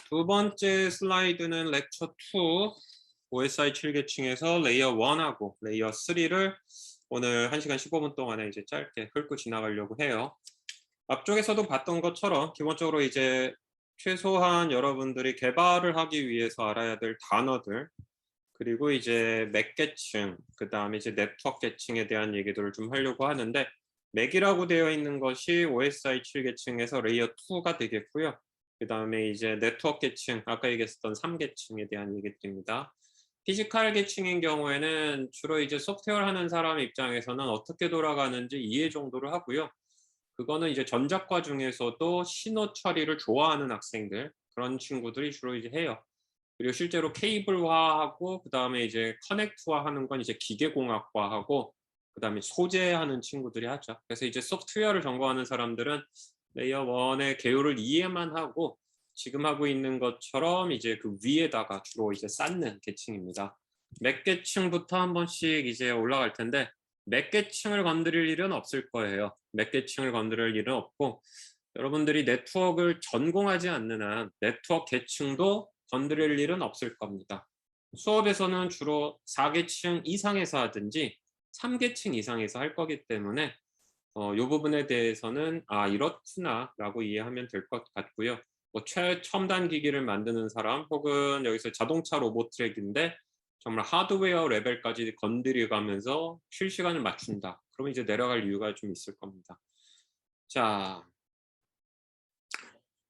두 번째 슬라이드는 렉처 2 OSI 7계층에서 레이어 1하고 레이어 3를 오늘 1시간 15분 동안에 이제 짧게 훑고 지나가려고 해요. 앞쪽에서도 봤던 것처럼 기본적으로 이제 최소한 여러분들이 개발을 하기 위해서 알아야 될 단어들, 그리고 이제 맥 계층, 그 다음에 이제 네트워크 계층에 대한 얘기들을 좀 하려고 하는데, 맥이라고 되어 있는 것이 OSI 7계층에서 레이어 2가 되겠고요. 그 다음에 이제 네트워크 계층, 아까 얘기했었던 3계층에 대한 얘기들입니다. 피지컬 계층인 경우에는 주로 이제 소프트웨어 하는 사람 입장에서는 어떻게 돌아가는지 이해 정도를 하고요. 그거는 이제 전작과 중에서도 신호 처리를 좋아하는 학생들, 그런 친구들이 주로 이제 해요. 그리고 실제로 케이블화하고 그다음에 이제 커넥트화하는 건 이제 기계공학과하고 그다음에 소재하는 친구들이 하죠. 그래서 이제 소프트웨어를 전공하는 사람들은 레이어 1의 개요를 이해만 하고 지금 하고 있는 것처럼 이제 그 위에다가 주로 이제 쌓는 계층입니다. 몇 계층부터 한 번씩 이제 올라갈 텐데 몇 계층을 건드릴 일은 없을 거예요. 몇 계층을 건드릴 일은 없고, 여러분들이 네트워크를 전공하지 않는 한 네트워크 계층도 건드릴 일은 없을 겁니다. 수업에서는 주로 4계층 이상에서 하든지 3계층 이상에서 할 거기 때문에 이 부분에 대해서는 이렇구나 라고 이해하면 될 것 같고요. 뭐 최첨단 기기를 만드는 사람, 혹은 여기서 자동차 로봇 트랙인데 정말 하드웨어 레벨까지 건드려가면서 실시간을 맞춘다, 그러면 이제 내려갈 이유가 좀 있을 겁니다. 자,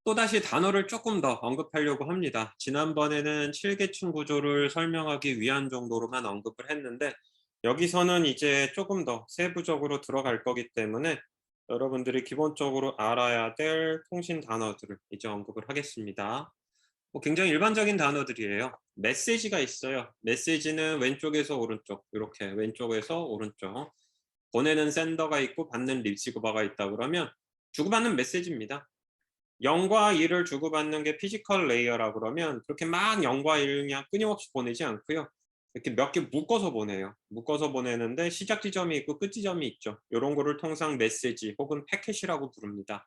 또다시 단어를 조금 더 언급하려고 합니다. 지난번에는 7계층 구조를 설명하기 위한 정도로만 언급을 했는데, 여기서는 이제 조금 더 세부적으로 들어갈 거기 때문에 여러분들이 기본적으로 알아야 될 통신 단어들을 이제 언급을 하겠습니다. 굉장히 일반적인 단어들이에요. 메시지가 있어요. 메시지는 왼쪽에서 오른쪽, 이렇게 왼쪽에서 오른쪽. 보내는 센더가 있고 받는 리시버가 있다 그러면 주고받는 메시지입니다. 0과 1을 주고받는 게 피지컬 레이어라고 그러면 그렇게 막 0과 1 그냥 끊임없이 보내지 않고요. 이렇게 몇 개 묶어서 보내요. 묶어서 보내는데 시작 지점이 있고 끝 지점이 있죠. 이런 거를 통상 메시지 혹은 패킷이라고 부릅니다.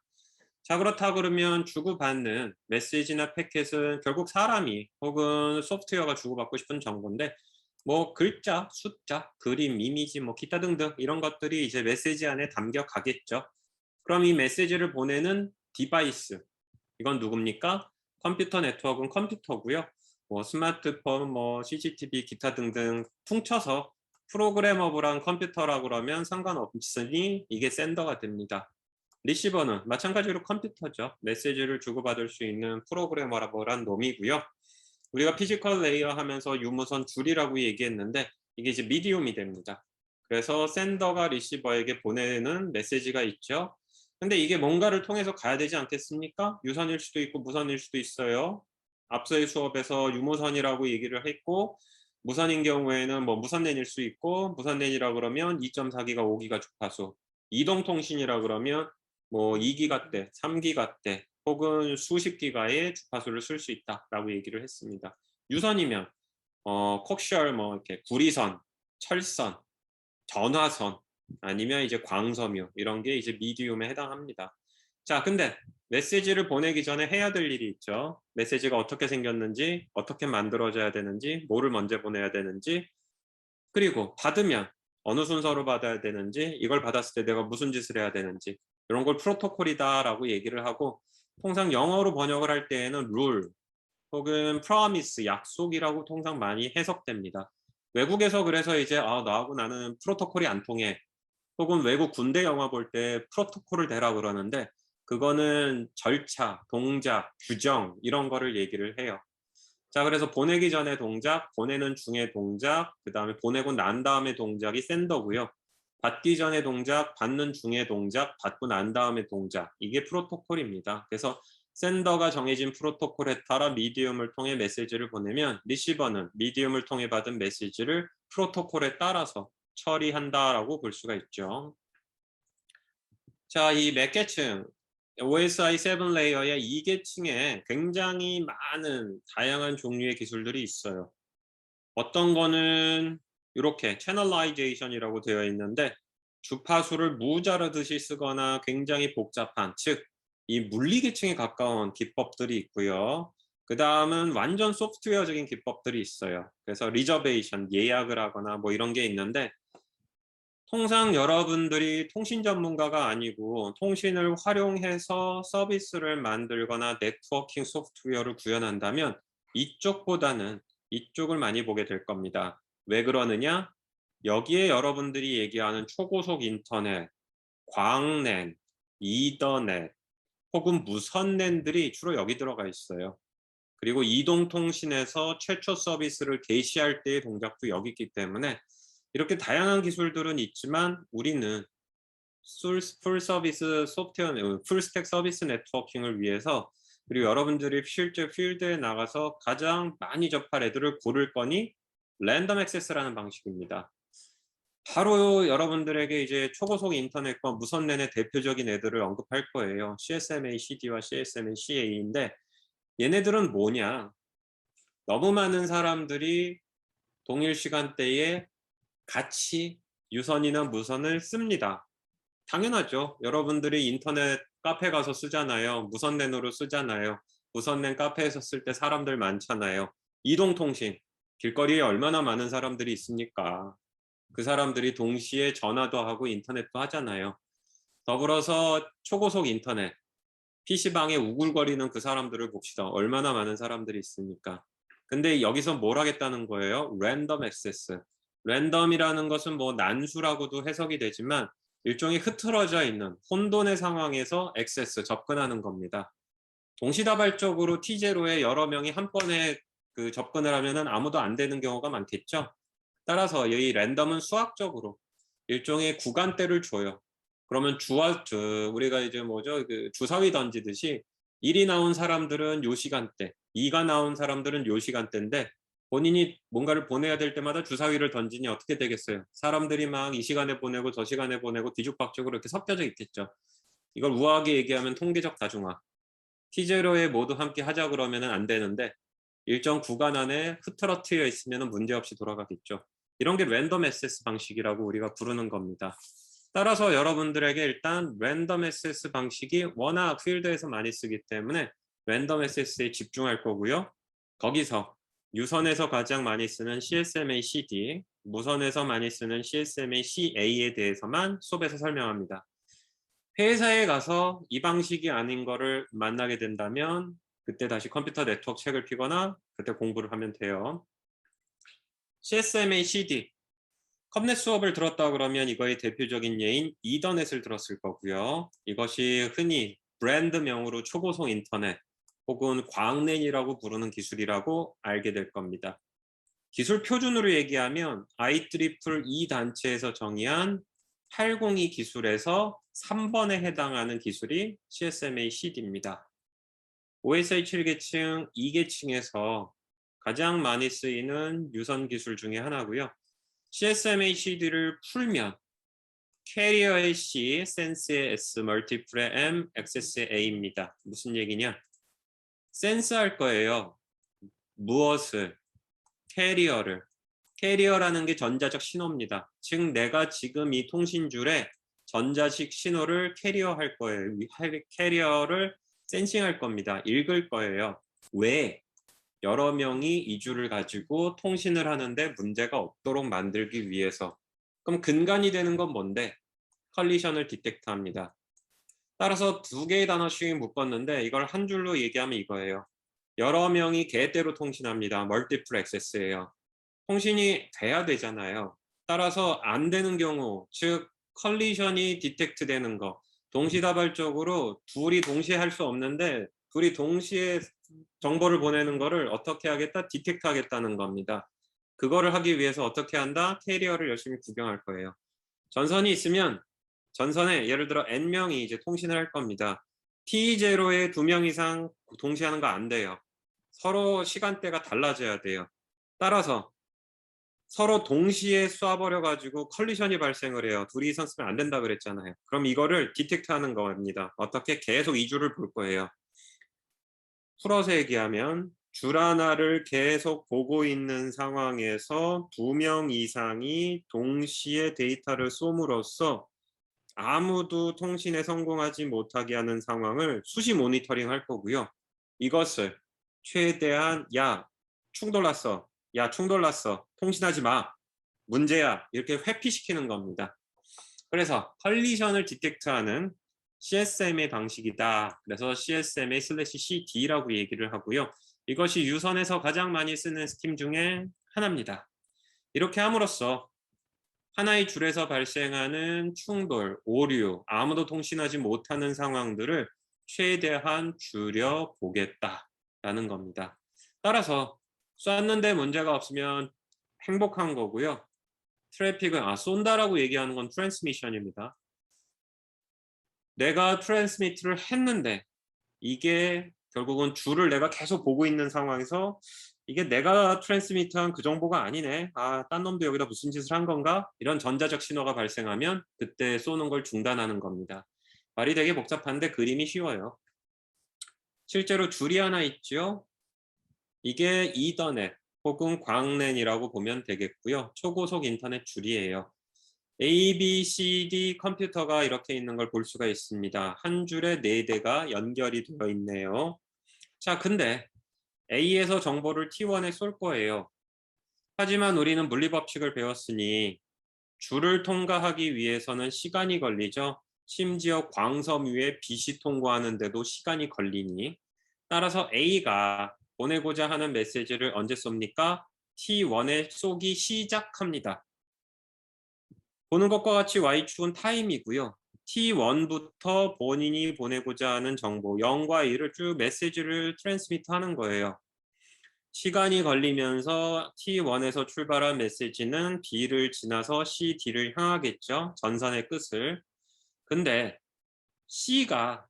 자, 그렇다 그러면 주고받는 메시지나 패킷은 결국 사람이 혹은 소프트웨어가 주고받고 싶은 정보인데, 뭐 글자, 숫자, 그림, 이미지, 뭐 기타 등등 이런 것들이 이제 메시지 안에 담겨 가겠죠. 그럼 이 메시지를 보내는 디바이스, 이건 누굽니까? 컴퓨터 네트워크는 컴퓨터고요. 뭐 스마트폰, 뭐 CCTV, 기타 등등 퉁쳐서 프로그래머블한 컴퓨터라고 그러면 상관없으니 이게 샌더가 됩니다. 리시버는 마찬가지로 컴퓨터죠. 메시지를 주고받을 수 있는 프로그래머블한 놈이고요. 우리가 피지컬 레이어 하면서 유무선 줄이라고 얘기했는데 이게 이제 미디움이 됩니다. 그래서 샌더가 리시버에게 보내는 메시지가 있죠. 근데 이게 뭔가를 통해서 가야 되지 않겠습니까? 유선일 수도 있고 무선일 수도 있어요. 앞서의 수업에서 유무선이라고 얘기를 했고, 무선인 경우에는 뭐 무선랜일 수 있고, 무선랜이라 그러면 2.4기가 5기가 주파수, 이동통신이라 그러면 뭐 2기가대, 3기가대 혹은 수십 기가의 주파수를 쓸 수 있다라고 얘기를 했습니다. 유선이면 콕셜 뭐 이렇게 구리선, 철선, 전화선, 아니면 이제 광섬유, 이런 게 이제 미디움에 해당합니다. 자, 근데 메시지를 보내기 전에 해야 될 일이 있죠. 메시지가 어떻게 생겼는지, 어떻게 만들어져야 되는지, 뭐를 먼저 보내야 되는지, 그리고 받으면 어느 순서로 받아야 되는지, 이걸 받았을 때 내가 무슨 짓을 해야 되는지, 이런 걸 프로토콜이다라고 얘기를 하고, 통상 영어로 번역을 할 때에는 룰 혹은 promise, 약속이라고 통상 많이 해석됩니다. 외국에서 그래서 이제 나하고 나는 프로토콜이 안 통해, 혹은 외국 군대 영화 볼 때 프로토콜을 대라 그러는데, 그거는 절차, 동작, 규정 이런 거를 얘기를 해요. 자, 그래서 보내기 전에 동작, 보내는 중에 동작, 그 다음에 보내고 난 다음에 동작이 샌더고요. 받기 전에 동작, 받는 중에 동작, 받고 난 다음에 동작, 이게 프로토콜입니다. 그래서 샌더가 정해진 프로토콜에 따라 미디움을 통해 메시지를 보내면, 리시버는 미디움을 통해 받은 메시지를 프로토콜에 따라서 처리한다라고 볼 수가 있죠. 자, 이 몇 계층, OSI 7 레이어의 2계층에 굉장히 많은 다양한 종류의 기술들이 있어요. 어떤 거는 이렇게 채널라이제이션이라고 되어 있는데, 주파수를 무자르듯이 쓰거나 굉장히 복잡한, 즉 이 물리 계층에 가까운 기법들이 있고요. 그다음은 완전 소프트웨어적인 기법들이 있어요. 그래서 리저베이션, 예약을 하거나 뭐 이런 게 있는데, 통상 여러분들이 통신 전문가가 아니고 통신을 활용해서 서비스를 만들거나 네트워킹 소프트웨어를 구현한다면 이쪽보다는 이쪽을 많이 보게 될 겁니다. 왜 그러느냐? 여기에 여러분들이 얘기하는 초고속 인터넷, 광랜, 이더넷 혹은 무선랜들이 주로 여기 들어가 있어요. 그리고 이동통신에서 최초 서비스를 개시할 때의 동작도 여기 있기 때문에 이렇게 다양한 기술들은 있지만 우리는 풀 서비스 소프트웨어, 풀 스택 서비스 네트워킹을 위해서, 그리고 여러분들이 실제 필드에 나가서 가장 많이 접할 애들을 고를 거니 랜덤 액세스라는 방식입니다. 바로 여러분들에게 이제 초고속 인터넷과 무선랜의 대표적인 애들을 언급할 거예요. CSMA CD와 CSMA CA인데 얘네들은 뭐냐? 너무 많은 사람들이 동일 시간대에 같이 유선이나 무선을 씁니다. 당연하죠. 여러분들이 인터넷 카페 가서 쓰잖아요. 무선랜으로 쓰잖아요. 무선랜 카페에서 쓸 때 사람들 많잖아요. 이동통신, 길거리에 얼마나 많은 사람들이 있습니까? 그 사람들이 동시에 전화도 하고 인터넷도 하잖아요. 더불어서 초고속 인터넷, PC방에 우글거리는 그 사람들을 봅시다. 얼마나 많은 사람들이 있습니까? 근데 여기서 뭘 하겠다는 거예요? 랜덤 액세스. 랜덤이라는 것은 뭐 난수라고도 해석이 되지만 일종의 흐트러져 있는 혼돈의 상황에서 액세스, 접근하는 겁니다. 동시다발적으로 T0에 여러 명이 한 번에 그 접근을 하면은 아무도 안 되는 경우가 많겠죠. 따라서 이 랜덤은 수학적으로 일종의 구간대를 줘요. 그러면 우리가 이제 뭐죠? 그 주사위 던지듯이 1이 나온 사람들은 요 시간대, 2가 나온 사람들은 요 시간대인데 본인이 뭔가를 보내야 될 때마다 주사위를 던지니 어떻게 되겠어요? 사람들이 막 이 시간에 보내고 저 시간에 보내고 뒤죽박죽으로 이렇게 섞여져 있겠죠. 이걸 우아하게 얘기하면 통계적 다중화. T0에 모두 함께 하자 그러면 안 되는데 일정 구간 안에 흐트러트려 있으면 문제없이 돌아가겠죠. 이런 게 랜덤 액세스 방식이라고 우리가 부르는 겁니다. 따라서 여러분들에게 일단 랜덤 액세스 방식이 워낙 필드에서 많이 쓰기 때문에 랜덤 액세스에 집중할 거고요. 거기서 유선에서 가장 많이 쓰는 CSMA CD, 무선에서 많이 쓰는 CSMA CA에 대해서만 수업에서 설명합니다. 회사에 가서 이 방식이 아닌 거를 만나게 된다면 그때 다시 컴퓨터 네트워크 책을 피거나 그때 공부를 하면 돼요. CSMA CD, 컴넷 수업을 들었다 그러면 이거의 대표적인 예인 이더넷을 들었을 거고요. 이것이 흔히 브랜드명으로 초고속 인터넷 혹은 광랜이라고 부르는 기술이라고 알게 될 겁니다. 기술 표준으로 얘기하면 IEEE 단체에서 정의한 802 기술에서 3번에 해당하는 기술이 CSMA CD입니다. OSI 7계층 2계층에서 가장 많이 쓰이는 유선 기술 중에 하나고요. CSMA CD를 풀면 캐리어의 C, 센스의 S, 멀티플의 M, 액세스의 A입니다. 무슨 얘기냐? 센스할 거예요. 무엇을? 캐리어를. 캐리어라는 게 전자적 신호입니다. 즉 내가 지금 이 통신줄에 전자식 신호를 캐리어할 거예요. 캐리어를 센싱할 겁니다. 읽을 거예요. 왜? 여러 명이 이 줄을 가지고 통신을 하는데 문제가 없도록 만들기 위해서. 그럼 근간이 되는 건 뭔데? 컬리션을 디텍트합니다. 따라서 두 개의 단어씩 묶었는데 이걸 한 줄로 얘기하면 이거예요. 여러 명이 개대로 통신합니다. 멀티플 액세스예요. 통신이 돼야 되잖아요. 따라서 안 되는 경우, 즉 컬리션이 디텍트 되는 거, 동시다발적으로 둘이 동시에 할 수 없는데 둘이 동시에 정보를 보내는 거를 어떻게 하겠다? 디텍트 하겠다는 겁니다. 그거를 하기 위해서 어떻게 한다? 캐리어를 열심히 구경할 거예요. 전선이 있으면 전선에 예를 들어 N명이 이제 통신을 할 겁니다. T0에 2명 이상 동시에 하는 거 안 돼요. 서로 시간대가 달라져야 돼요. 따라서 서로 동시에 쏴버려 가지고 컬리션이 발생을 해요. 둘이 이상 쓰면 안 된다 그랬잖아요. 그럼 이거를 디텍트 하는 겁니다. 어떻게? 계속 이 줄을 볼 거예요. 풀어서 얘기하면 줄 하나를 계속 보고 있는 상황에서 2명 이상이 동시에 데이터를 쏘므로써 아무도 통신에 성공하지 못하게 하는 상황을 수시 모니터링 할 거고요. 이것을 최대한 야 충돌 났어. 야 충돌 났어. 통신하지 마. 문제야. 이렇게 회피시키는 겁니다. 그래서 컬리션을 디텍트하는 CSM의 방식이다. 그래서 CSMA/CD라고 얘기를 하고요. 이것이 유선에서 가장 많이 쓰는 스킴 중에 하나입니다. 이렇게 함으로써 하나의 줄에서 발생하는 충돌, 오류, 아무도 통신하지 못하는 상황들을 최대한 줄여보겠다라는 겁니다. 따라서 쐈는데 문제가 없으면 행복한 거고요. 트래픽은 쏜다라고 얘기하는 건 트랜스미션입니다. 내가 트랜스미트를 했는데 이게 결국은 줄을 내가 계속 보고 있는 상황에서 이게 내가 트랜스미트한 그 정보가 아니네. 딴 놈도 여기다 무슨 짓을 한 건가? 이런 전자적 신호가 발생하면 그때 쏘는 걸 중단하는 겁니다. 말이 되게 복잡한데 그림이 쉬워요. 실제로 줄이 하나 있죠. 이게 이더넷 혹은 광랜이라고 보면 되겠고요. 초고속 인터넷 줄이에요. A, B, C, D 컴퓨터가 이렇게 있는 걸 볼 수가 있습니다. 한 줄에 4대가 연결이 되어 있네요. 자, 근데 A에서 정보를 T1에 쏠 거예요. 하지만 우리는 물리법칙을 배웠으니 줄을 통과하기 위해서는 시간이 걸리죠. 심지어 광섬 위에 빛이 통과하는데도 시간이 걸리니 따라서 A가 보내고자 하는 메시지를 언제 쏩니까? T1에 쏘기 시작합니다. 보는 것과 같이 Y축은 타임이고요. T1부터 본인이 보내고자 하는 정보 0과 1을 쭉 메시지를 트랜스미트 하는 거예요. 시간이 걸리면서 T1에서 출발한 메시지는 B를 지나서 C, D를 향하겠죠. 전선의 끝을. 근데 C가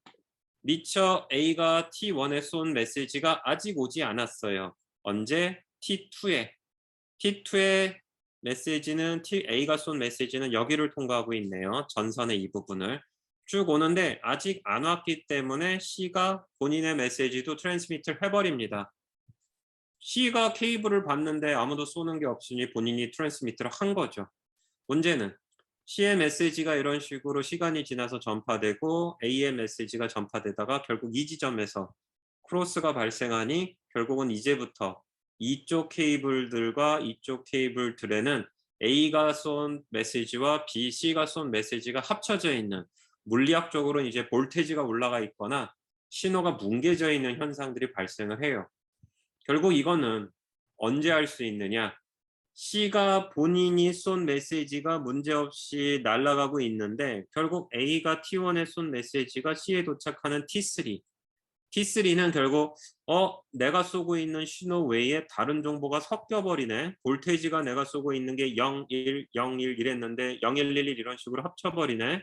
미처 A가 T1에 쏜 메시지가 아직 오지 않았어요. 언제? T2에 메시지는 A가 쏜 메시지는 여기를 통과하고 있네요. 전선의 이 부분을. 쭉 오는데 아직 안 왔기 때문에 C가 본인의 메시지도 트랜스미트를 해버립니다. C가 케이블을 받는데 아무도 쏘는 게 없으니 본인이 트랜스미트를 한 거죠. 문제는 C의 메시지가 이런 식으로 시간이 지나서 전파되고 A의 메시지가 전파되다가 결국 이 지점에서 크로스가 발생하니 결국은 이제부터 이쪽 케이블들과 이쪽 케이블들에는 A가 쏜 메시지와 B, C가 쏜 메시지가 합쳐져 있는 물리학적으로는 이제 볼테지가 올라가 있거나 신호가 뭉개져 있는 현상들이 발생을 해요. 결국 이거는 언제 할 수 있느냐? C가 본인이 쏜 메시지가 문제없이 날아가고 있는데 결국 A가 T1에 쏜 메시지가 C에 도착하는 T3는 결국 내가 쏘고 있는 신호 외에 다른 정보가 섞여버리네. 볼테이지가 내가 쏘고 있는 게 0, 1, 0, 1 이랬는데 0, 1, 1, 1 이런 식으로 합쳐버리네.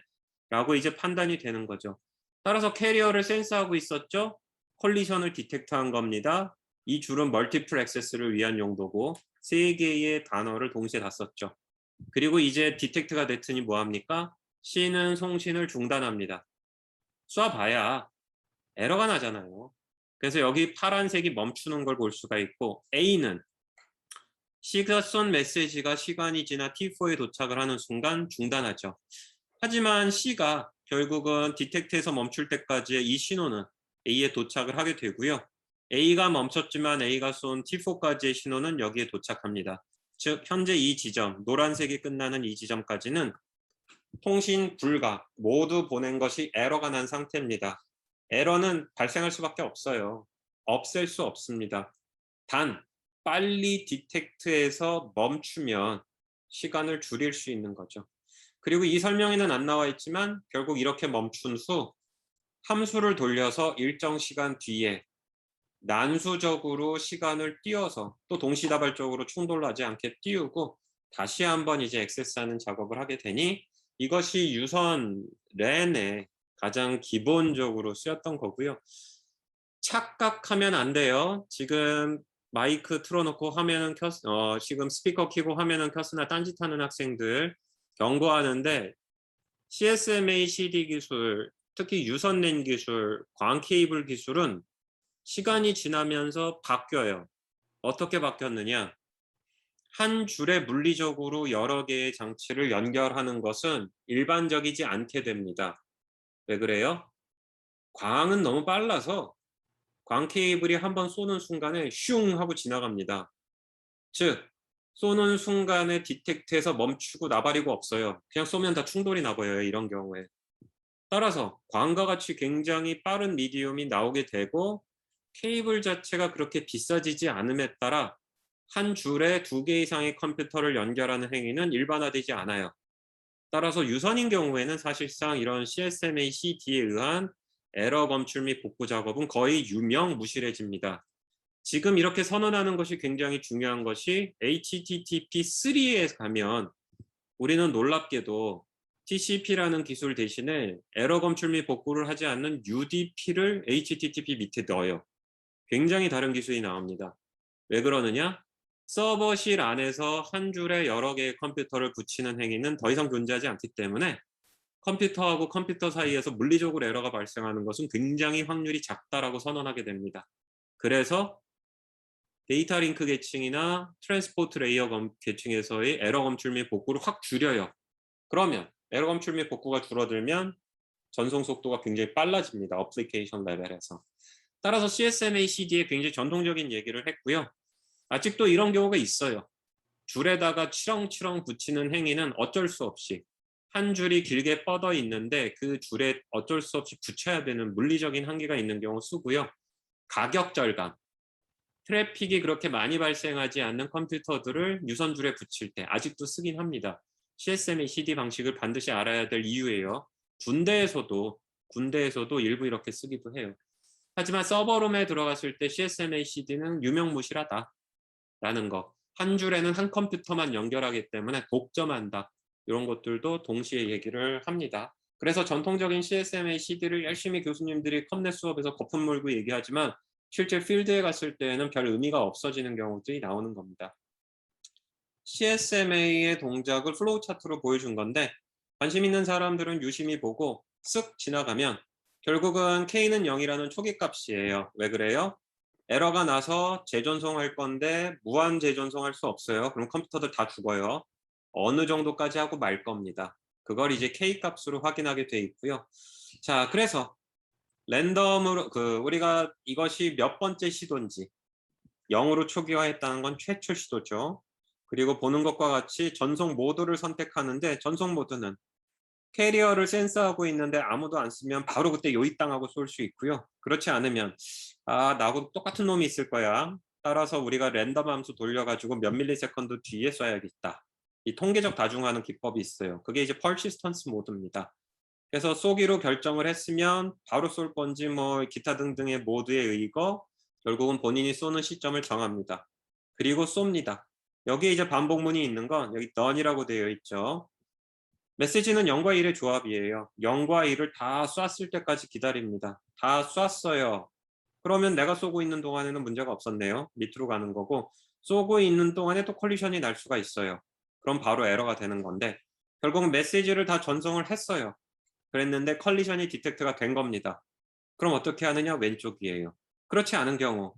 라고 이제 판단이 되는 거죠. 따라서 캐리어를 센스하고 있었죠. 콜리션을 디텍트한 겁니다. 이 줄은 멀티플 액세스를 위한 용도고 3개의 단어를 동시에 다 썼죠. 그리고 이제 디텍트가 됐으니 뭐합니까? C는 송신을 중단합니다. 쏴봐야 에러가 나잖아요. 그래서 여기 파란색이 멈추는 걸 볼 수가 있고 A는 C가 쏜 메시지가 시간이 지나 T4에 도착을 하는 순간 중단하죠. 하지만 C가 결국은 디텍트에서 멈출 때까지의 이 신호는 A에 도착을 하게 되고요. A가 멈췄지만 A가 쏜 T4까지의 신호는 여기에 도착합니다. 즉 현재 이 지점, 노란색이 끝나는 이 지점까지는 통신 불가, 모두 보낸 것이 에러가 난 상태입니다. 에러는 발생할 수밖에 없어요. 없앨 수 없습니다. 단 빨리 디텍트에서 멈추면 시간을 줄일 수 있는 거죠. 그리고 이 설명에는 안 나와 있지만 결국 이렇게 멈춘 후 함수를 돌려서 일정 시간 뒤에 난수적으로 시간을 띄워서 또 동시다발적으로 충돌하지 않게 띄우고 다시 한번 이제 액세스하는 작업을 하게 되니 이것이 유선 랜에 가장 기본적으로 쓰였던 거고요. 착각하면 안 돼요. 지금 마이크 틀어놓고 화면은 지금 스피커 켜고 화면은 켰으나 딴짓하는 학생들 경고하는데 CSMA CD 기술, 특히 유선 랜 기술, 광 케이블 기술은 시간이 지나면서 바뀌어요. 어떻게 바뀌었느냐? 한 줄에 물리적으로 여러 개의 장치를 연결하는 것은 일반적이지 않게 됩니다. 왜 그래요? 광은 너무 빨라서 광 케이블이 한번 쏘는 순간에 슝 하고 지나갑니다. 즉 쏘는 순간에 디텍트해서 멈추고 나발이고 없어요. 그냥 쏘면 다 충돌이 나버려요. 이런 경우에. 따라서 광과 같이 굉장히 빠른 미디움이 나오게 되고 케이블 자체가 그렇게 비싸지지 않음에 따라 한 줄에 2개 이상의 컴퓨터를 연결하는 행위는 일반화되지 않아요. 따라서 유선인 경우에는 사실상 이런 CSMA CD에 의한 에러 검출 및 복구 작업은 거의 유명무실해집니다. 지금 이렇게 선언하는 것이 굉장히 중요한 것이 HTTP3에 가면 우리는 놀랍게도 TCP라는 기술 대신에 에러 검출 및 복구를 하지 않는 UDP를 HTTP 밑에 넣어요. 굉장히 다른 기술이 나옵니다. 왜 그러느냐? 서버실 안에서 한 줄에 여러 개의 컴퓨터를 붙이는 행위는 더 이상 존재하지 않기 때문에 컴퓨터하고 컴퓨터 사이에서 물리적으로 에러가 발생하는 것은 굉장히 확률이 작다라고 선언하게 됩니다. 그래서 데이터 링크 계층이나 트랜스포트 레이어 계층에서의 에러 검출 및 복구를 확 줄여요. 그러면 에러 검출 및 복구가 줄어들면 전송 속도가 굉장히 빨라집니다. 어플리케이션 레벨에서. 따라서 CSMA CD에 굉장히 전통적인 얘기를 했고요. 아직도 이런 경우가 있어요. 줄에다가 치렁치렁 붙이는 행위는 어쩔 수 없이 한 줄이 길게 뻗어 있는데 그 줄에 어쩔 수 없이 붙여야 되는 물리적인 한계가 있는 경우 쓰고요. 가격 절감, 트래픽이 그렇게 많이 발생하지 않는 컴퓨터들을 유선 줄에 붙일 때 아직도 쓰긴 합니다. CSMA CD 방식을 반드시 알아야 될 이유예요. 군대에서도 일부 이렇게 쓰기도 해요. 하지만 서버룸에 들어갔을 때 CSMA CD는 유명무실하다라는 거. 한 줄에는 한 컴퓨터만 연결하기 때문에 독점한다. 이런 것들도 동시에 얘기를 합니다. 그래서 전통적인 CSMA CD를 열심히 교수님들이 컴넷 수업에서 거품 물고 얘기하지만 실제 필드에 갔을 때에는 별 의미가 없어지는 경우들이 나오는 겁니다. CSMA의 동작을 플로우 차트로 보여준 건데 관심 있는 사람들은 유심히 보고 쓱 지나가면 결국은 K는 0이라는 초기 값이에요. 왜 그래요? 에러가 나서 재전송할 건데 무한 재전송할 수 없어요. 그럼 컴퓨터들 다 죽어요. 어느 정도까지 하고 말 겁니다. 그걸 이제 K 값으로 확인하게 돼 있고요. 자, 그래서 랜덤으로 우리가 이것이 몇 번째 시도인지 0으로 초기화했다는 건 최초 시도죠. 그리고 보는 것과 같이 전송 모드를 선택하는데 전송 모드는 캐리어를 센서하고 있는데 아무도 안 쓰면 바로 그때 요입당하고 쏠 수 있고요. 그렇지 않으면 나하고 똑같은 놈이 있을 거야. 따라서 우리가 랜덤 함수 돌려가지고 몇 밀리세컨드 뒤에 쏴야겠다. 이 통계적 다중화는 기법이 있어요. 그게 이제 퍼시스턴스 모드입니다. 그래서 쏘기로 결정을 했으면 바로 쏠 건지 뭐 기타 등등의 모드에 의거 결국은 본인이 쏘는 시점을 정합니다. 그리고 쏩니다. 여기에 이제 반복문이 있는 건 여기 none이라고 되어 있죠. 메시지는 0과 1의 조합이에요. 0과 1을 다 쐈을 때까지 기다립니다. 다 쐈어요. 그러면 내가 쏘고 있는 동안에는 문제가 없었네요. 밑으로 가는 거고 쏘고 있는 동안에 또 콜리션이 날 수가 있어요. 그럼 바로 에러가 되는 건데 결국은 메시지를 다 전송을 했어요. 그랬는데 컬리션이 디텍트가 된 겁니다. 그럼 어떻게 하느냐? 왼쪽이에요. 그렇지 않은 경우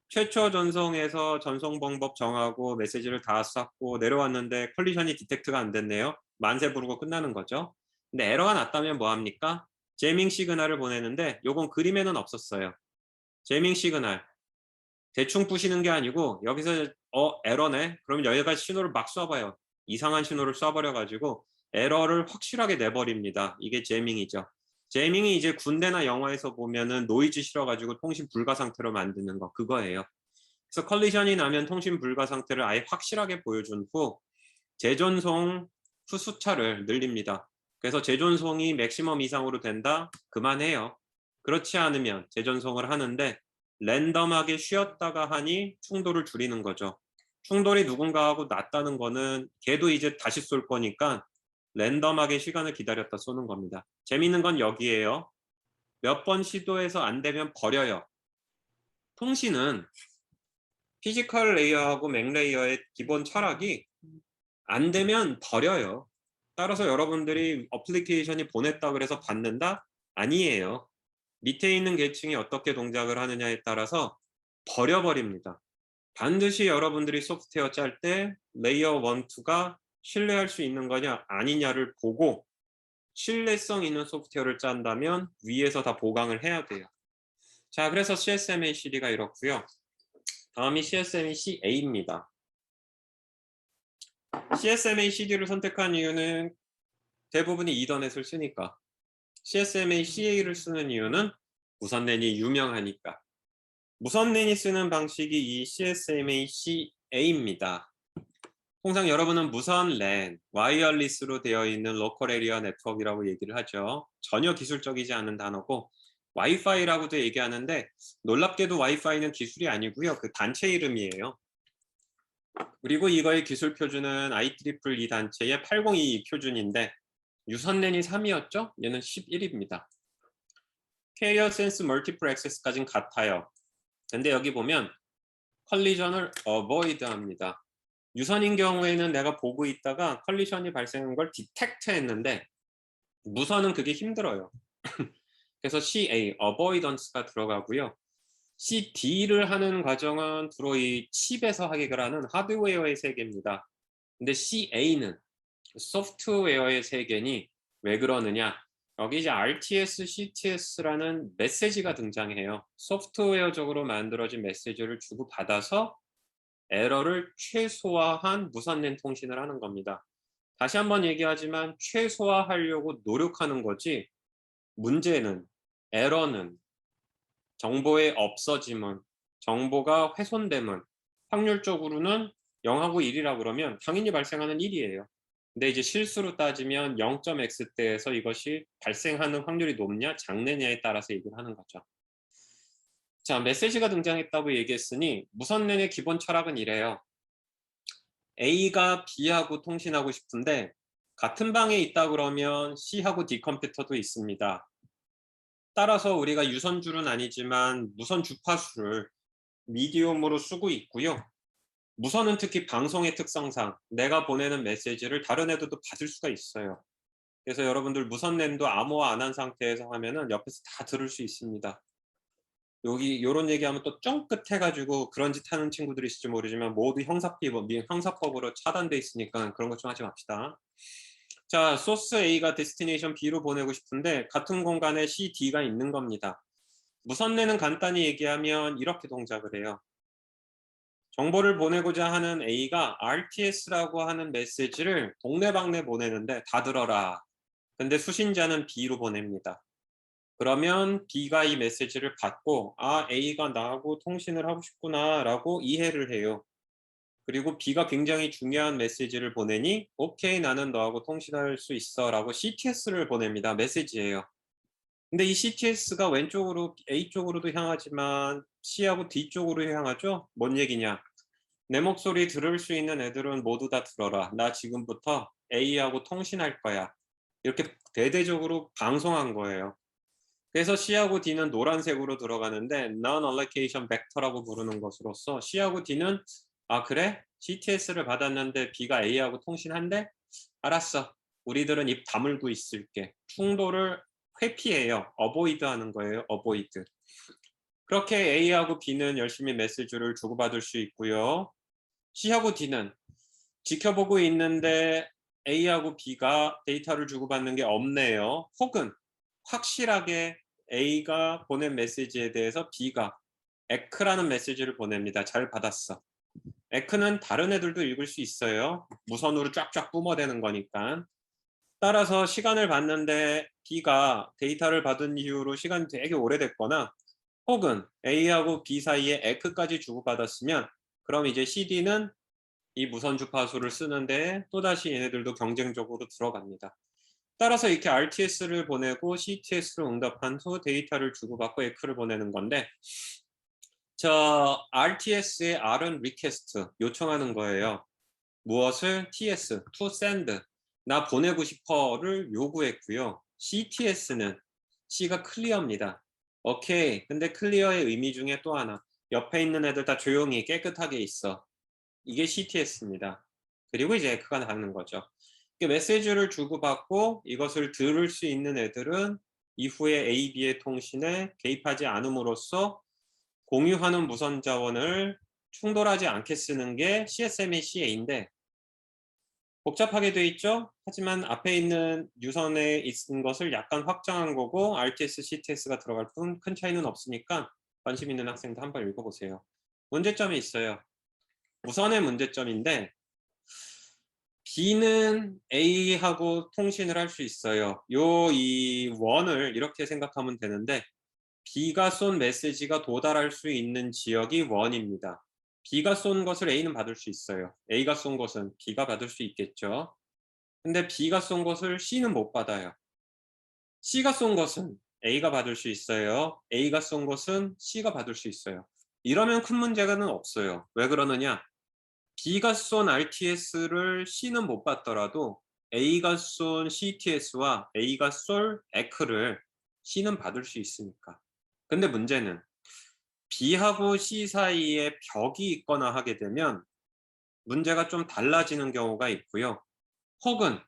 최초 전송에서 전송 방법 정하고 메시지를 다 쐈고 내려왔는데 컬리션이 디텍트가 안 됐네요. 만세 부르고 끝나는 거죠. 근데 에러가 났다면 뭐합니까? 제밍 시그널을 보내는데 요건 그림에는 없었어요. 제밍 시그널 대충 푸시는 게 아니고 여기서 에러네? 그럼 여기가 신호를 막 쏴봐요. 이상한 신호를 쏴버려가지고 에러를 확실하게 내버립니다. 이게 제밍이죠. 제밍이 이제 군대나 영화에서 보면은 노이즈 실어가지고 통신 불가 상태로 만드는 거 그거예요. 그래서 컬리션이 나면 통신 불가 상태를 아예 확실하게 보여준 후 재전송 후 숫자를 늘립니다. 그래서 재전송이 맥시멈 이상으로 된다? 그만해요. 그렇지 않으면 재전송을 하는데 랜덤하게 쉬었다가 하니 충돌을 줄이는 거죠. 충돌이 누군가하고 났다는 거는 걔도 이제 다시 쏠 거니까 랜덤하게 시간을 기다렸다 쏘는 겁니다. 재밌는 건 여기에요. 몇 번 시도해서 안 되면 버려요. 통신은 피지컬 레이어하고 맥 레이어의 기본 철학이 안 되면 버려요. 따라서 여러분들이 어플리케이션이 보냈다 그래서 받는다? 아니에요. 밑에 있는 계층이 어떻게 동작을 하느냐에 따라서 버려버립니다. 반드시 여러분들이 소프트웨어 짤 때 레이어 1, 2가 신뢰할 수 있는 거냐 아니냐를 보고 신뢰성 있는 소프트웨어를 짠다면 위에서 다 보강을 해야 돼요. 자, 그래서 CSMA-CD가 이렇고요. 다음이 CSMA-CA입니다. CSMA-CD를 선택한 이유는 대부분이 이더넷을 쓰니까. CSMA-CA를 쓰는 이유는 무선랜이 유명하니까. 무선랜이 쓰는 방식이 이 CSMA-CA입니다. 통상 여러분은 무선랜, 와이어리스로 되어 있는 로컬 에리어 네트워크라고 얘기를 하죠. 전혀 기술적이지 않은 단어고 와이파이라고도 얘기하는데 놀랍게도 와이파이는 기술이 아니고요. 그 단체 이름이에요. 그리고 이거의 기술 표준은 IEEE 단체의 8022 표준인데 유선랜이 3이었죠? 얘는 11입니다. Carrier Sense Multiple Access까지는 같아요. 근데 여기 보면 컬리전을 어보이드 합니다. 유선인 경우에는 내가 보고 있다가 컬리션이 발생한 걸 디텍트 했는데 무선은 그게 힘들어요. 그래서 CA, Avoidance가 들어가고요. CD를 하는 과정은 주로 이 칩에서 하기를 하는 하드웨어의 세계입니다. 근데 CA는 소프트웨어의 세계니 왜 그러느냐? 여기 이제 RTS, CTS라는 메시지가 등장해요. 소프트웨어적으로 만들어진 메시지를 주고받아서 에러를 최소화한 무선랜 통신을 하는 겁니다. 다시 한번 얘기하지만 최소화하려고 노력하는 거지 문제는, 에러는, 정보의 없어짐은, 정보가 훼손됨은 확률적으로는 0하고 1이라 그러면 당연히 발생하는 일이에요. 근데 이제 실수로 따지면 0.x대에서 이것이 발생하는 확률이 높냐 작느냐에 따라서 얘기를 하는 거죠. 자, 메시지가 등장했다고 얘기했으니 무선랜의 기본 철학은 이래요. A가 B하고 통신하고 싶은데 같은 방에 있다 그러면 C하고 D 컴퓨터도 있습니다. 따라서 우리가 유선줄은 아니지만 무선 주파수를 미디움으로 쓰고 있고요. 무선은 특히 방송의 특성상 내가 보내는 메시지를 다른 애들도 받을 수가 있어요. 그래서 여러분들 무선랜도 암호화 안 한 상태에서 하면은 옆에서 다 들을 수 있습니다. 여기 요런 얘기하면 또 쫑긋 해가지고 그런 짓 하는 친구들이 있을지 모르지만 모두 형사법으로 차단돼 있으니까 그런 것 좀 하지 맙시다. 자, 소스 A가 데스티네이션 B로 보내고 싶은데 같은 공간에 C, D가 있는 겁니다. 무선랜은 간단히 얘기하면 이렇게 동작을 해요. 정보를 보내고자 하는 A가 RTS라고 하는 메시지를 동네방네 보내는데 다 들어라. 근데 수신자는 B로 보냅니다. 그러면 B가 이 메시지를 받고 아, A가 나하고 통신을 하고 싶구나 라고 이해를 해요. 그리고 B가 굉장히 중요한 메시지를 보내니 오케이, 나는 너하고 통신할 수 있어 라고 CTS를 보냅니다. 메시지예요. 근데 이 CTS가 왼쪽으로 A 쪽으로도 향하지만 C하고 D 쪽으로 향하죠? 뭔 얘기냐? 내 목소리 들을 수 있는 애들은 모두 다 들어라. 나 지금부터 A하고 통신할 거야. 이렇게 대대적으로 방송한 거예요. 그래서 C하고 D는 노란색으로 들어가는데 Non-Allocation Vector라고 부르는 것으로서 C하고 D는 아 그래? CTS를 받았는데 B가 A하고 통신한대? 알았어. 우리들은 입 다물고 있을게. 충돌을 회피해요. Avoid 하는 거예요. Avoid. 그렇게 A하고 B는 열심히 메시지를 주고받을 수 있고요. C하고 D는 지켜보고 있는데 A하고 B가 데이터를 주고받는 게 없네요. 혹은 확실하게 A가 보낸 메시지에 대해서 B가 에크라는 메시지를 보냅니다. 잘 받았어. 에크는 다른 애들도 읽을 수 있어요. 무선으로 쫙쫙 뿜어대는 거니까. 따라서 시간을 봤는데 B가 데이터를 받은 이후로 시간이 되게 오래됐거나 혹은 A하고 B 사이에 에크까지 주고받았으면 그럼 이제 CD는 이 무선 주파수를 쓰는데 또다시 얘네들도 경쟁적으로 들어갑니다. 따라서 이렇게 RTS를 보내고 CTS로 응답한 후 데이터를 주고받고 에크를 보내는 건데 저 RTS의 R은 request, 요청하는 거예요. 무엇을? TS, to send, 나 보내고 싶어를 요구했고요. CTS는 C가 클리어입니다. 오케이. 근데 클리어의 의미 중에 또 하나, 옆에 있는 애들 다 조용히 깨끗하게 있어. 이게 CTS입니다. 그리고 이제 에크가 나가는 거죠. 메시지를 주고받고 이것을 들을 수 있는 애들은 이후에 A, B의 통신에 개입하지 않음으로써 공유하는 무선 자원을 충돌하지 않게 쓰는 게 CSMA-CA인데 복잡하게 돼 있죠? 하지만 앞에 있는 유선에 있는 것을 약간 확장한 거고 RTS, CTS가 들어갈 뿐 큰 차이는 없으니까 관심 있는 학생도 한번 읽어보세요. 문제점이 있어요. 우선의 문제점인데 B는 A하고 통신을 할 수 있어요. 이 원을 이렇게 생각하면 되는데 B가 쏜 메시지가 도달할 수 있는 지역이 원입니다. B가 쏜 것을 A는 받을 수 있어요. A가 쏜 것은 B가 받을 수 있겠죠. 근데 B가 쏜 것을 C는 못 받아요. C가 쏜 것은 A가 받을 수 있어요. A가 쏜 것은 C가 받을 수 있어요. 이러면 큰 문제가는 없어요. 왜 그러느냐? B가 쏜 RTS를 C는 못 받더라도 A가 쏜 CTS와 A가 쏠 에크를 C는 받을 수 있으니까. 근데 문제는 B하고 C 사이에 벽이 있거나 하게 되면 문제가 좀 달라지는 경우가 있고요. 혹은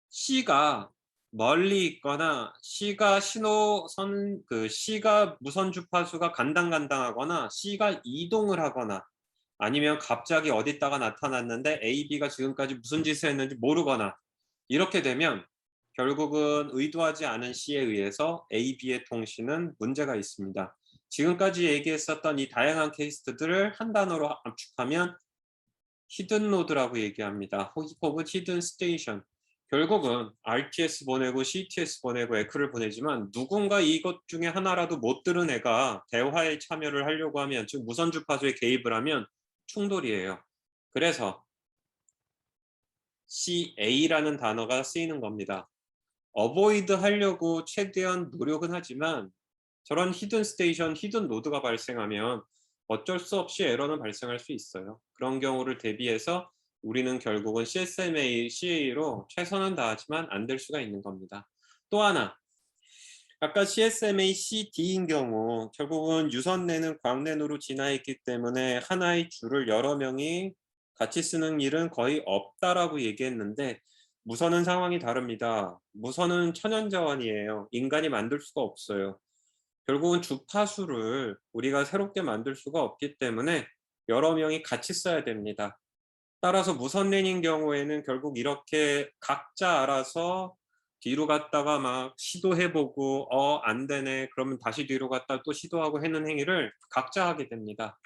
C가 멀리 있거나 C가 C가 무선 주파수가 간당간당하거나 C가 이동을 하거나 아니면 갑자기 어디다가 나타났는데 A, B가 지금까지 무슨 짓을 했는지 모르거나 이렇게 되면 결국은 의도하지 않은 C에 의해서 A, B의 통신은 문제가 있습니다. 지금까지 얘기했었던 이 다양한 케이스들을 한 단어로 압축하면 히든 노드라고 얘기합니다. 혹은 히든 스테이션. 결국은 RTS 보내고 CTS 보내고 에크를 보내지만 누군가 이것 중에 하나라도 못 들은 애가 대화에 참여를 하려고 하면, 즉 무선 주파수에 개입을 하면 충돌이에요. 그래서 CA라는 단어가 쓰이는 겁니다. 어보이드 하려고 최대한 노력은 하지만 저런 히든 스테이션, 히든 노드가 발생하면 어쩔 수 없이 에러는 발생할 수 있어요. 그런 경우를 대비해서 우리는 결국은 CSMA, CA로 최선은 다하지만 안 될 수가 있는 겁니다. 또 하나, 아까 CSMA CD인 경우 결국은 유선내는 광내로로 진화했기 때문에 하나의 줄을 여러 명이 같이 쓰는 일은 거의 없다라고 얘기했는데 무선은 상황이 다릅니다. 무선은 천연자원이에요. 인간이 만들 수가 없어요. 결국은 주파수를 우리가 새롭게 만들 수가 없기 때문에 여러 명이 같이 써야 됩니다. 따라서 무선랜인 경우에는 결국 이렇게 각자 알아서 뒤로 갔다가 막 시도해보고 안 되네 그러면 다시 뒤로 갔다 또 시도하고 하는 행위를 각자 하게 됩니다.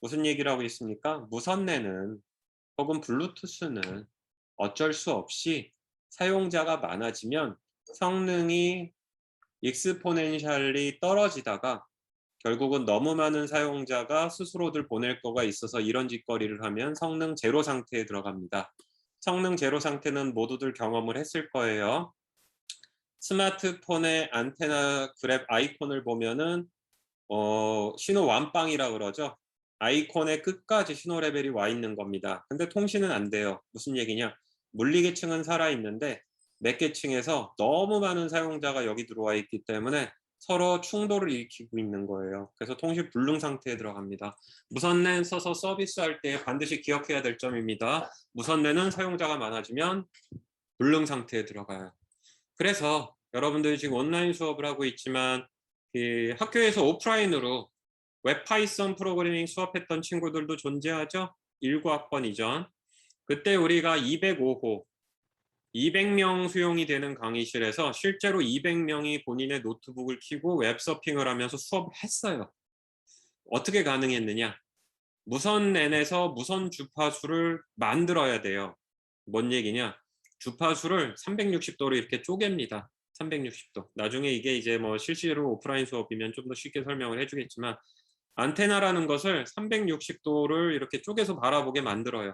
무슨 얘기를 하고 있습니까? 무선랜은 혹은 블루투스는 어쩔 수 없이 사용자가 많아지면 성능이 익스포넨셜리 떨어지다가 결국은 너무 많은 사용자가 스스로들 보낼 거가 있어서 이런 짓거리를 하면 성능 제로 상태에 들어갑니다. 성능 제로 상태는 모두들 경험을 했을 거예요. 스마트폰의 안테나 그랩 아이콘을 보면은 신호 완빵이라 그러죠. 아이콘의 끝까지 신호 레벨이 와 있는 겁니다. 근데 통신은 안 돼요. 무슨 얘기냐? 물리계층은 살아있는데 매개층에서 너무 많은 사용자가 여기 들어와 있기 때문에 서로 충돌을 일으키고 있는 거예요. 그래서 통신 불능 상태에 들어갑니다. 무선랜 써서 서비스할 때 반드시 기억해야 될 점입니다. 무선랜은 사용자가 많아지면 불능 상태에 들어가요. 그래서 여러분들이 지금 온라인 수업을 하고 있지만 학교에서 오프라인으로 웹 파이썬 프로그래밍 수업했던 친구들도 존재하죠. 19학번 이전. 그때 우리가 205호 200명 수용이 되는 강의실에서 실제로 200명이 본인의 노트북을 켜고 웹서핑을 하면서 수업을 했어요. 어떻게 가능했느냐? 무선랜에서 무선 주파수를 만들어야 돼요. 뭔 얘기냐? 주파수를 360도로 이렇게 쪼갭니다. 360도. 나중에 이게 이제 뭐 실시로 오프라인 수업이면 좀 더 쉽게 설명을 해주겠지만 안테나라는 것을 360도를 이렇게 쪼개서 바라보게 만들어요.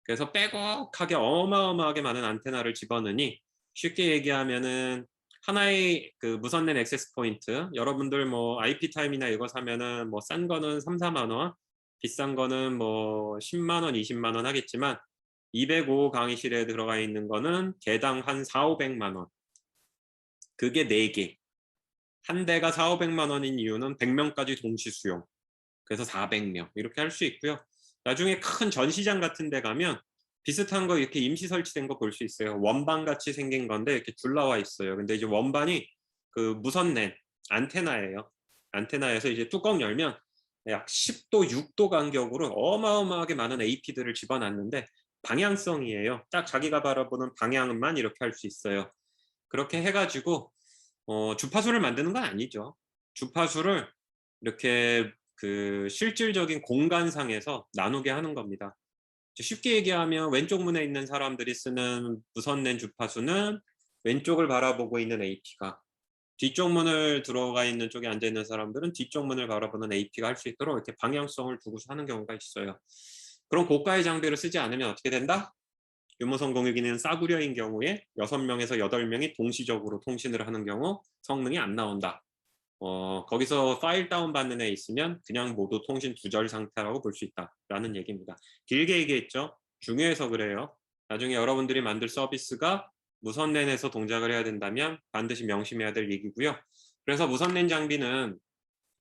그래서 빼곡하게 어마어마하게 많은 안테나를 집어넣으니 쉽게 얘기하면은 하나의 그 무선랜 액세스 포인트, 여러분들 뭐 IP 타임이나 이거 사면은 뭐 싼 거는 3, 4만 원, 비싼 거는 뭐 10만 원, 20만 원 하겠지만 205 강의실에 들어가 있는 거는 개당 한 4, 500만 원. 그게 4개. 한 대가 4, 500만 원인 이유는 100명까지 동시 수용. 그래서 400명 이렇게 할 수 있고요. 나중에 큰 전시장 같은 데 가면 비슷한 거 이렇게 임시 설치된 거 볼 수 있어요. 원반 같이 생긴 건데 이렇게 줄 나와 있어요. 근데 이제 원반이 그 무선랜 안테나예요. 안테나에서 이제 뚜껑 열면 약 10도, 6도 간격으로 어마어마하게 많은 AP들을 집어놨는데 방향성이에요. 딱 자기가 바라보는 방향만 이렇게 할 수 있어요. 그렇게 해가지고 주파수를 만드는 건 아니죠. 주파수를 이렇게 그 실질적인 공간상에서 나누게 하는 겁니다. 쉽게 얘기하면 왼쪽 문에 있는 사람들이 쓰는 무선랜 주파수는 왼쪽을 바라보고 있는 AP가, 뒤쪽 문을 들어가 있는 쪽에 앉아 있는 사람들은 뒤쪽 문을 바라보는 AP가 할 수 있도록 이렇게 방향성을 두고서 하는 경우가 있어요. 그럼 고가의 장비를 쓰지 않으면 어떻게 된다? 유무선 공유기는 싸구려인 경우에 6명에서 8명이 동시적으로 통신을 하는 경우 성능이 안 나온다. 거기서 파일 다운받는 애 있으면 그냥 모두 통신 두절 상태라고 볼 수 있다라는 얘기입니다. 길게 얘기했죠. 중요해서 그래요. 나중에 여러분들이 만들 서비스가 무선랜에서 동작을 해야 된다면 반드시 명심해야 될 얘기고요. 그래서 무선랜 장비는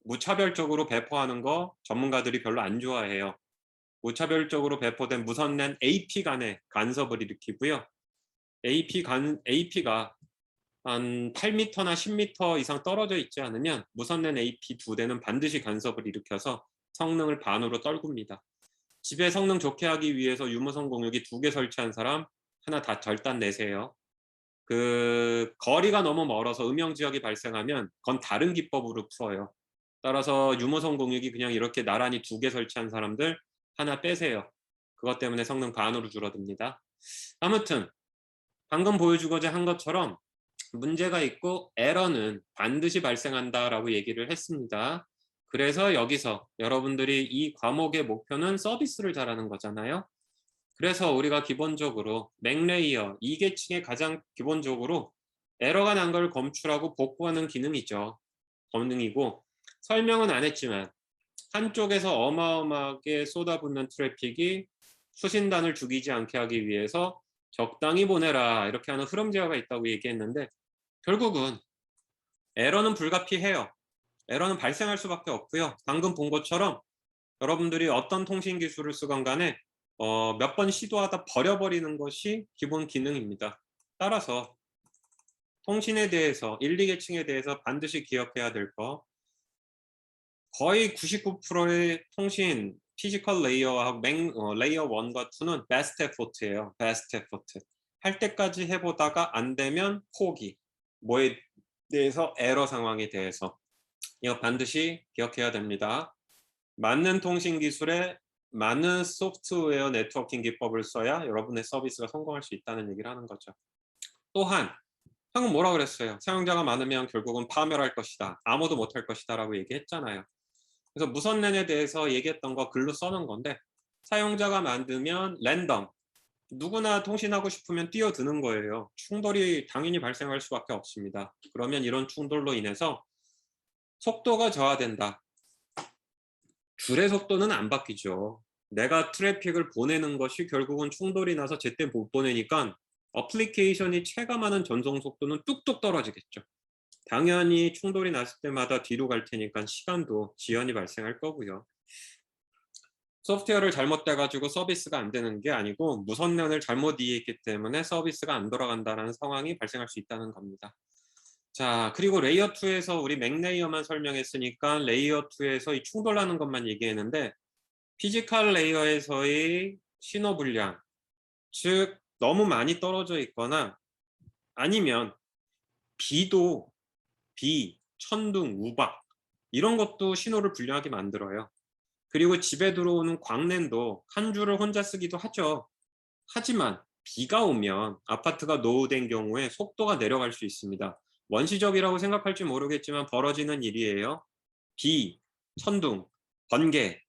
무차별적으로 배포하는 거 전문가들이 별로 안 좋아해요. 무차별적으로 배포된 무선랜 AP 간의 간섭을 일으키고요. AP가 한 8m나 10m 이상 떨어져 있지 않으면 무선랜 AP 2대는 반드시 간섭을 일으켜서 성능을 반으로 떨굽니다. 집에 성능 좋게 하기 위해서 유무선 공유기 2개 설치한 사람 하나 다 절단 내세요. 그 거리가 너무 멀어서 음영 지역이 발생하면 그건 다른 기법으로 풀어요. 따라서 유무선 공유기 그냥 이렇게 나란히 2개 설치한 사람들 하나 빼세요. 그것 때문에 성능 반으로 줄어듭니다. 아무튼 방금 보여주고자 한 것처럼 문제가 있고 에러는 반드시 발생한다라고 얘기를 했습니다. 그래서 여기서 여러분들이 이 과목의 목표는 서비스를 잘하는 거잖아요. 그래서 우리가 기본적으로 맥레이어 2계층에 가장 기본적으로 에러가 난 걸 검출하고 복구하는 기능이고 설명은 안 했지만 한쪽에서 어마어마하게 쏟아붓는 트래픽이 수신단을 죽이지 않게 하기 위해서 적당히 보내라 이렇게 하는 흐름 제어가 있다고 얘기했는데 결국은 에러는 불가피해요. 에러는 발생할 수밖에 없고요. 방금 본 것처럼 여러분들이 어떤 통신 기술을 쓰건 간에 몇 번 시도하다 버려버리는 것이 기본 기능입니다. 따라서 통신에 대해서 1, 2계층에 대해서 반드시 기억해야 될 거, 거의 99%의 통신 피지컬 레이어하고 레이어 1과 2는 베스트 에포트예요. 베스트 에포트. 할 때까지 해보다가 안 되면 포기. 뭐에 대해서 에러 상황에 대해서 이거 반드시 기억해야 됩니다. 맞는 통신 기술에 많은 소프트웨어 네트워킹 기법을 써야 여러분의 서비스가 성공할 수 있다는 얘기를 하는 거죠. 또한 방금 뭐라 그랬어요? 사용자가 많으면 결국은 파멸할 것이다. 아무도 못할 것이다 라고 얘기했잖아요. 그래서 무선랜에 대해서 얘기했던 거 글로 써놓은 건데 사용자가 많으면 랜덤 누구나 통신하고 싶으면 뛰어드는 거예요. 충돌이 당연히 발생할 수밖에 없습니다. 그러면 이런 충돌로 인해서 속도가 저하된다. 줄의 속도는 안 바뀌죠. 내가 트래픽을 보내는 것이 결국은 충돌이 나서 제때 못 보내니까 어플리케이션이 체감하는 전송 속도는 뚝뚝 떨어지겠죠. 당연히 충돌이 났을 때마다 뒤로 갈 테니까 시간도 지연이 발생할 거고요. 소프트웨어를 잘못돼가지고 서비스가 안 되는 게 아니고 무선랜을 잘못 이해했기 때문에 서비스가 안 돌아간다는 상황이 발생할 수 있다는 겁니다. 자, 그리고 레이어 2에서 우리 맥레이어만 설명했으니까 레이어 2에서 이 충돌하는 것만 얘기했는데 피지컬 레이어에서의 신호 불량, 즉 너무 많이 떨어져 있거나 아니면 비, 천둥, 우박 이런 것도 신호를 불량하게 만들어요. 그리고 집에 들어오는 광랜도 한 줄을 혼자 쓰기도 하죠. 하지만 비가 오면 아파트가 노후된 경우에 속도가 내려갈 수 있습니다. 원시적이라고 생각할지 모르겠지만 벌어지는 일이에요. 비, 천둥, 번개,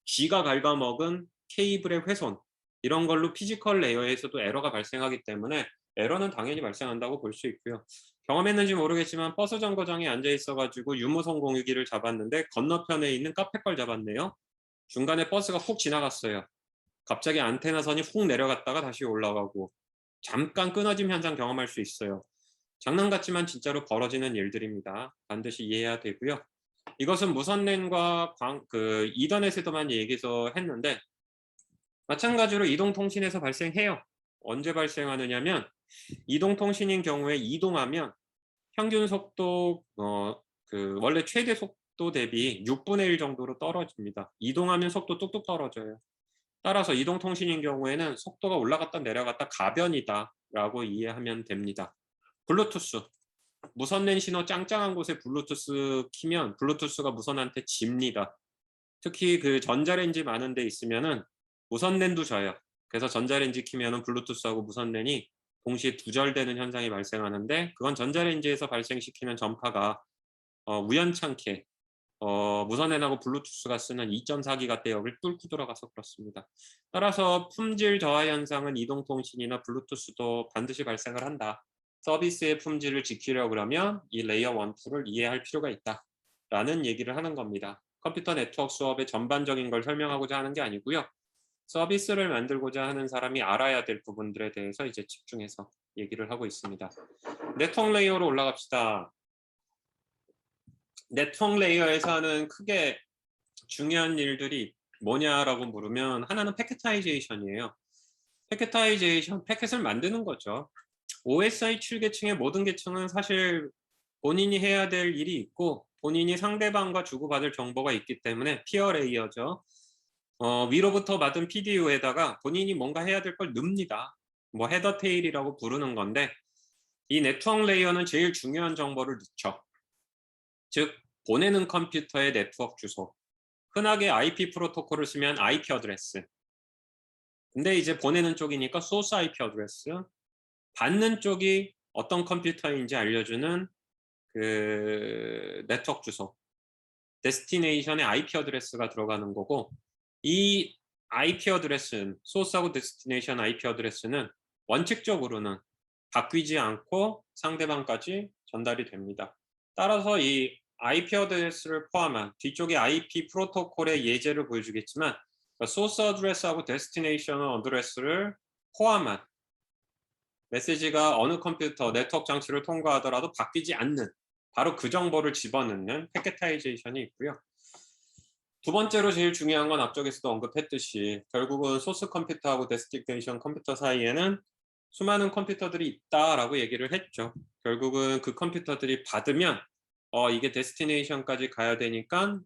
쥐가 갉아먹은 케이블의 훼손 이런 걸로 피지컬 레이어에서도 에러가 발생하기 때문에 에러는 당연히 발생한다고 볼 수 있고요. 경험했는지 모르겠지만 버스 정거장에 앉아 있어가지고 유무선 공유기를 잡았는데 건너편에 있는 카페 걸 잡았네요. 중간에 버스가 훅 지나갔어요. 갑자기 안테나 선이 훅 내려갔다가 다시 올라가고 잠깐 끊어짐 현상 경험할 수 있어요. 장난 같지만 진짜로 벌어지는 일들입니다. 반드시 이해해야 되고요. 이것은 무선랜과 이더넷에도만 얘기해서 했는데 마찬가지로 이동통신에서 발생해요. 언제 발생하느냐면 이동통신인 경우에 이동하면 평균 속도 원래 최대 속도 대비 6분의 1 정도로 떨어집니다. 이동하면 속도 뚝뚝 떨어져요. 따라서 이동통신인 경우에는 속도가 올라갔다 내려갔다 가변이다 라고 이해하면 됩니다. 블루투스 무선랜 신호 짱짱한 곳에 블루투스 키면 블루투스가 무선한테 집니다. 특히 그 전자레인지 많은 데 있으면은 무선랜도 져요. 그래서 전자레인지 키면은 블루투스하고 무선랜이 동시에 두절되는 현상이 발생하는데, 그건 전자레인지에서 발생시키는 전파가 우연찮게 무선랜하고 블루투스가 쓰는 2.4기가 대역을 뚫고 들어가서 그렇습니다. 따라서 품질 저하 현상은 이동통신이나 블루투스도 반드시 발생을 한다. 서비스의 품질을 지키려고 그러면 이 레이어 1, 2를 이해할 필요가 있다 라는 얘기를 하는 겁니다. 컴퓨터 네트워크 수업의 전반적인 걸 설명하고자 하는 게 아니고요. 서비스를 만들고자 하는 사람이 알아야 될 부분들에 대해서 이제 집중해서 얘기를 하고 있습니다. 네트워크 레이어로 올라갑시다. 네트워크 레이어에서 하는 크게 중요한 일들이 뭐냐라고 물으면, 하나는 패켓타이제이션이에요. 패켓타이제이션, 패켓을 만드는 거죠. OSI 7계층의 모든 계층은 사실 본인이 해야 될 일이 있고 본인이 상대방과 주고받을 정보가 있기 때문에 피어 레이어죠. 위로부터 받은 PDU에다가 본인이 뭔가 해야 될 걸 넣습니다. 뭐 헤더 테일이라고 부르는 건데, 이 네트워크 레이어는 제일 중요한 정보를 넣죠. 즉 보내는 컴퓨터의 네트워크 주소, 흔하게 IP 프로토콜을 쓰면 IP 어드레스, 근데 이제 보내는 쪽이니까 소스 IP 어드레스, 받는 쪽이 어떤 컴퓨터인지 알려주는 그 네트워크 주소, 데스티네이션의 IP 어드레스가 들어가는 거고, 이 IP 어드레스는, 소스하고 데스티네이션 IP 어드레스는 원칙적으로는 바뀌지 않고 상대방까지 전달이 됩니다. 따라서 이 IP 어드레스를 포함한 뒤쪽에 IP 프로토콜의 예제를 보여주겠지만, 소스 어드레스하고 데스티네이션 어드레스를 포함한 메시지가 어느 컴퓨터 네트워크 장치를 통과하더라도 바뀌지 않는, 바로 그 정보를 집어넣는 패켓타이제이션이 있고요. 두 번째로 제일 중요한 건 앞쪽에서도 언급했듯이 결국은 소스 컴퓨터하고 데스티네이션 컴퓨터 사이에는 수많은 컴퓨터들이 있다라고 얘기를 했죠. 결국은 그 컴퓨터들이 받으면 이게 데스티네이션까지 가야 되니까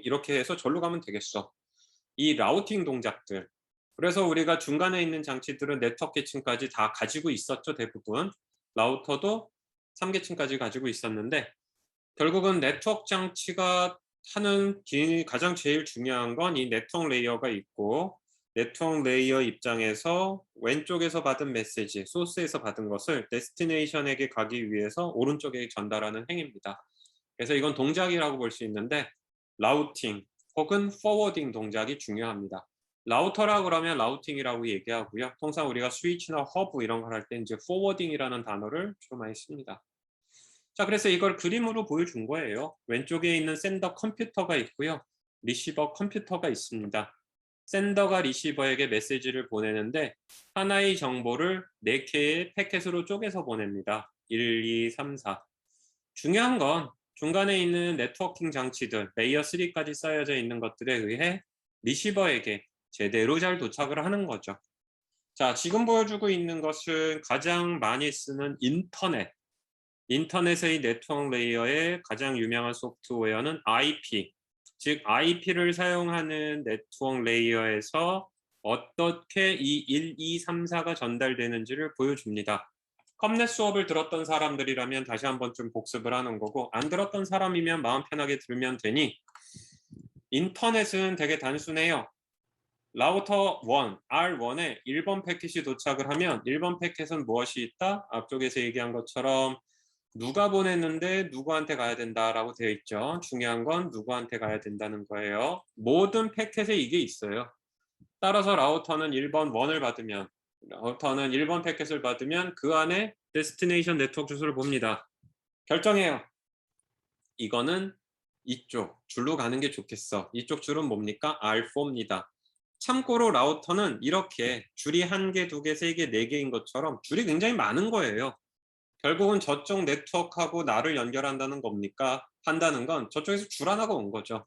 이렇게 해서 절로 가면 되겠어. 이 라우팅 동작들. 그래서 우리가 중간에 있는 장치들은 네트워크 계층까지 다 가지고 있었죠, 대부분. 라우터도 3계층까지 가지고 있었는데, 결국은 네트워크 장치가 하는 가장 제일 중요한 건 이 네트워크 레이어가 있고, 네트워크 레이어 입장에서 왼쪽에서 받은 메시지, 소스에서 받은 것을 데스티네이션에게 가기 위해서 오른쪽에 전달하는 행위입니다. 그래서 이건 동작이라고 볼 수 있는데, 라우팅 혹은 포워딩 동작이 중요합니다. 라우터라 그러면 라우팅이라고 얘기하고요. 통상 우리가 스위치나 허브 이런 걸 할 때 이제 포워딩이라는 단어를 주로 많이 씁니다. 자, 그래서 이걸 그림으로 보여준 거예요. 왼쪽에 있는 센더 컴퓨터가 있고요. 리시버 컴퓨터가 있습니다. 센더가 리시버에게 메시지를 보내는데 하나의 정보를 4개의 패켓으로 쪼개서 보냅니다. 1, 2, 3, 4. 중요한 건 중간에 있는 네트워킹 장치들, 레이어 3까지 쌓여져 있는 것들에 의해 리시버에게 제대로 잘 도착을 하는 거죠. 자, 지금 보여주고 있는 것은 가장 많이 쓰는 인터넷의 네트워크 레이어의 가장 유명한 소프트웨어는 IP, 즉 IP를 사용하는 네트워크 레이어에서 어떻게 이 1, 2, 3, 4가 전달되는지를 보여줍니다. 컴넷 수업을 들었던 사람들이라면 다시 한번 좀 복습을 하는 거고, 안 들었던 사람이면 마음 편하게 들으면 되니, 인터넷은 되게 단순해요. 라우터 1, R1에 1번 패킷이 도착을 하면 1번 패킷은 무엇이 있다? 앞쪽에서 얘기한 것처럼 누가 보냈는데 누구한테 가야 된다라고 되어 있죠. 중요한 건 누구한테 가야 된다는 거예요. 모든 패킷에 이게 있어요. 따라서 라우터는 1번 1을 받으면, 라우터는 1번 패킷을 받으면 그 안에 데스티네이션 네트워크 주소를 봅니다. 결정해요. 이거는 이쪽 줄로 가는 게 좋겠어. 이쪽 줄은 뭡니까? R4입니다. 참고로 라우터는 이렇게 줄이 1개, 2개, 3개, 4개인 것처럼 줄이 굉장히 많은 거예요. 결국은 저쪽 네트워크하고 나를 연결한다는 겁니까? 한다는 건 저쪽에서 줄 하나가 온 거죠.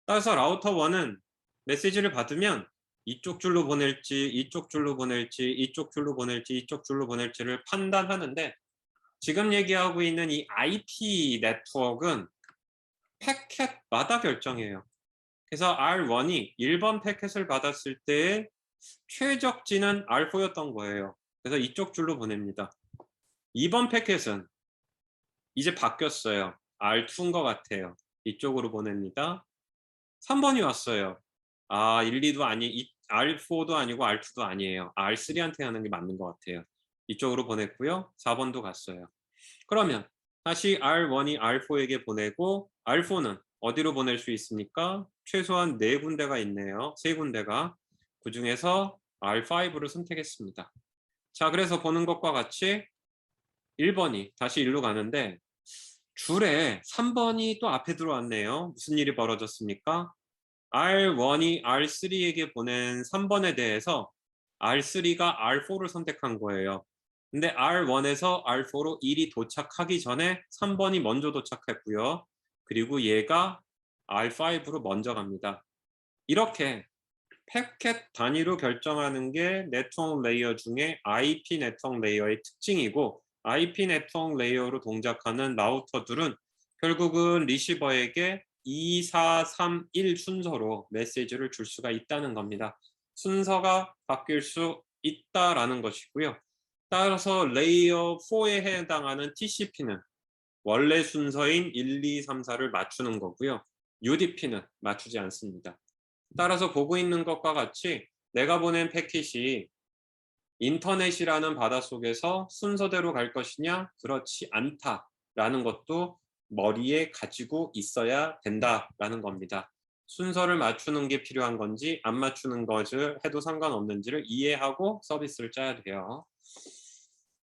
따라서 라우터 1은 메시지를 받으면 이쪽 줄로 보낼지, 이쪽 줄로 보낼지, 이쪽 줄로 보낼지, 이쪽 줄로 보낼지를 판단하는데, 지금 얘기하고 있는 이 IP 네트워크는 패켓마다 결정해요. 그래서 R1이 1번 패켓을 받았을 때의 최적지는 R4였던 거예요. 그래서 이쪽 줄로 보냅니다. 2번 패켓은 이제 바뀌었어요. R2인 것 같아요. 이쪽으로 보냅니다. 3번이 왔어요. 아 1, 2도 R4도 아니고 R2도 아니에요. R3한테 하는 게 맞는 것 같아요. 이쪽으로 보냈고요. 4번도 갔어요. 그러면 다시 R1이 R4에게 보내고 R4는 어디로 보낼 수 있습니까? 최소한 4군데가 있네요. 3군데가. 그중에서 R5를 선택했습니다. 자, 그래서 보는 것과 같이 1번이 다시 일로 가는데 줄에 3번이 또 앞에 들어왔네요. 무슨 일이 벌어졌습니까? R1이 R3에게 보낸 3번에 대해서 R3가 R4를 선택한 거예요. 근데 R1에서 R4로 1이 도착하기 전에 3번이 먼저 도착했고요. 그리고 얘가 R5로 먼저 갑니다. 이렇게 패켓 단위로 결정하는 게 네트워크 레이어 중에 IP 네트워크 레이어의 특징이고 IP 네트워크 레이어로 동작하는 라우터들은 결국은 리시버에게 2, 4, 3, 1 순서로 메시지를 줄 수가 있다는 겁니다. 순서가 바뀔 수 있다라는 것이고요. 따라서 레이어 4에 해당하는 TCP는 원래 순서인 1, 2, 3, 4를 맞추는 거고요. UDP는 맞추지 않습니다. 따라서 보고 있는 것과 같이 내가 보낸 패킷이 인터넷이라는 바닷속에서 순서대로 갈 것이냐? 그렇지 않다라는 것도 머리에 가지고 있어야 된다라는 겁니다. 순서를 맞추는 게 필요한 건지 안 맞추는 것을 해도 상관없는지를 이해하고 서비스를 짜야 돼요.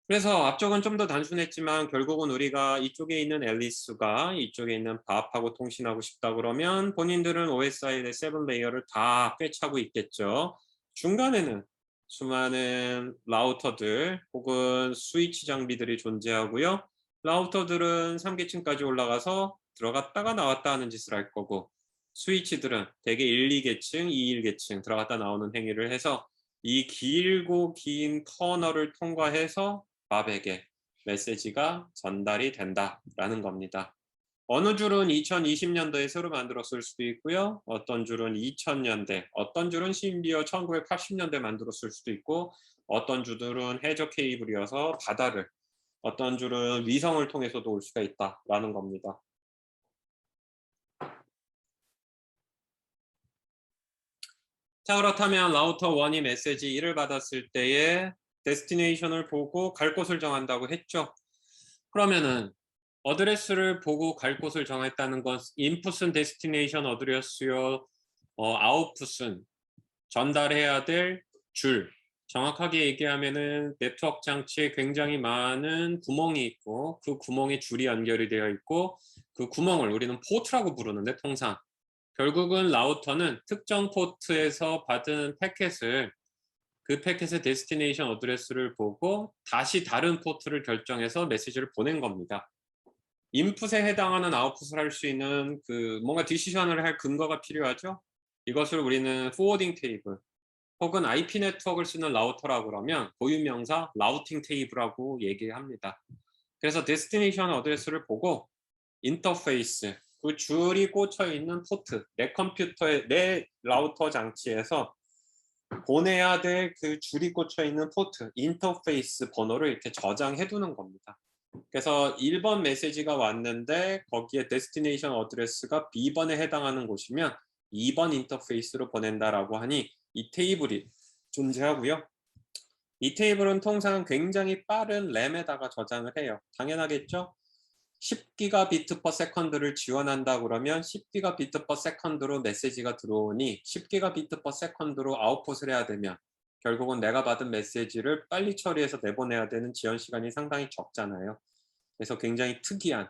그래서 앞쪽은 좀 더 단순했지만 결국은 우리가 이쪽에 있는 앨리스가 이쪽에 있는 밥하고 통신하고 싶다 그러면 본인들은 OSI의 7레이어를 다 꿰차고 있겠죠. 중간에는 수많은 라우터들 혹은 스위치 장비들이 존재하고요. 라우터들은 3계층까지 올라가서 들어갔다가 나왔다 하는 짓을 할 거고 스위치들은 대개 1, 2계층, 2, 1계층 들어갔다 나오는 행위를 해서 이 길고 긴 터널을 통과해서 밥에게 메시지가 전달이 된다라는 겁니다. 어느 줄은 2020년도에 새로 만들었을 수도 있고요. 어떤 줄은 2000년대, 어떤 줄은 심지어 1980년대 만들었을 수도 있고 어떤 줄은 해저 케이블이어서 바다를, 어떤 줄은 위성을 통해서도 올 수가 있다라는 겁니다. 자, 그렇다면 라우터 1이 메시지 1을 받았을 때에 데스티네이션을 보고 갈 곳을 정한다고 했죠. 그러면은 어드레스를 보고 갈 곳을 정했다는 건 인풋은 데스티네이션 어드레스요. 아웃풋은 전달해야 될 줄. 정확하게 얘기하면은 네트워크 장치에 굉장히 많은 구멍이 있고 그 구멍에 줄이 연결이 되어 있고 그 구멍을 우리는 포트라고 부르는데 통상 결국은 라우터는 특정 포트에서 받은 패켓을 그 패켓의 데스티네이션 어드레스를 보고 다시 다른 포트를 결정해서 메시지를 보낸 겁니다. 인풋에 해당하는 아웃풋을 할 수 있는 그 뭔가 디시션을 할 근거가 필요하죠. 이것을 우리는 포워딩 테이블 혹은 IP 네트워크를 쓰는 라우터라고 그러면 고유명사 라우팅 테이블이라고 얘기합니다. 그래서 데스티네이션 어드레스를 보고 인터페이스 그 줄이 꽂혀 있는 포트 내 컴퓨터에 내 라우터 장치에서 보내야 될 그 줄이 꽂혀 있는 포트 인터페이스 번호를 이렇게 저장해 두는 겁니다. 그래서 1번 메시지가 왔는데 거기에 데스티네이션 어드레스가 B번에 해당하는 곳이면 2번 인터페이스로 보낸다라고 하니 이 테이블이 존재하고요. 이 테이블은 통상 굉장히 빠른 램에다가 저장을 해요. 당연하겠죠? 10기가비트 per second를 지원한다 그러면 10기가비트 per second로 메시지가 들어오니 10기가비트 per second로 아웃풋을 해야 되면 결국은 내가 받은 메시지를 빨리 처리해서 내보내야 되는 지연 시간이 상당히 적잖아요. 그래서 굉장히 특이한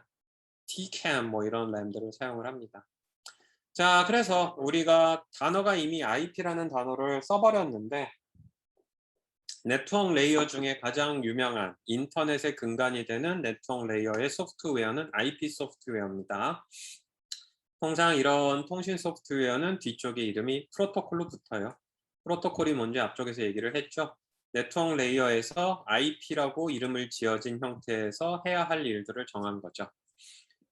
TCAM 뭐 이런 램들을 사용을 합니다. 자, 그래서 우리가 단어가 이미 IP라는 단어를 써버렸는데 네트워크 레이어 중에 가장 유명한 인터넷의 근간이 되는 네트워크 레이어의 소프트웨어는 IP 소프트웨어입니다. 통상 이런 통신 소프트웨어는 뒤쪽에 이름이 프로토콜로 붙어요. 프로토콜이 뭔지 앞쪽에서 얘기를 했죠. 네트워크 레이어에서 IP라고 이름을 지어진 형태에서 해야 할 일들을 정한 거죠.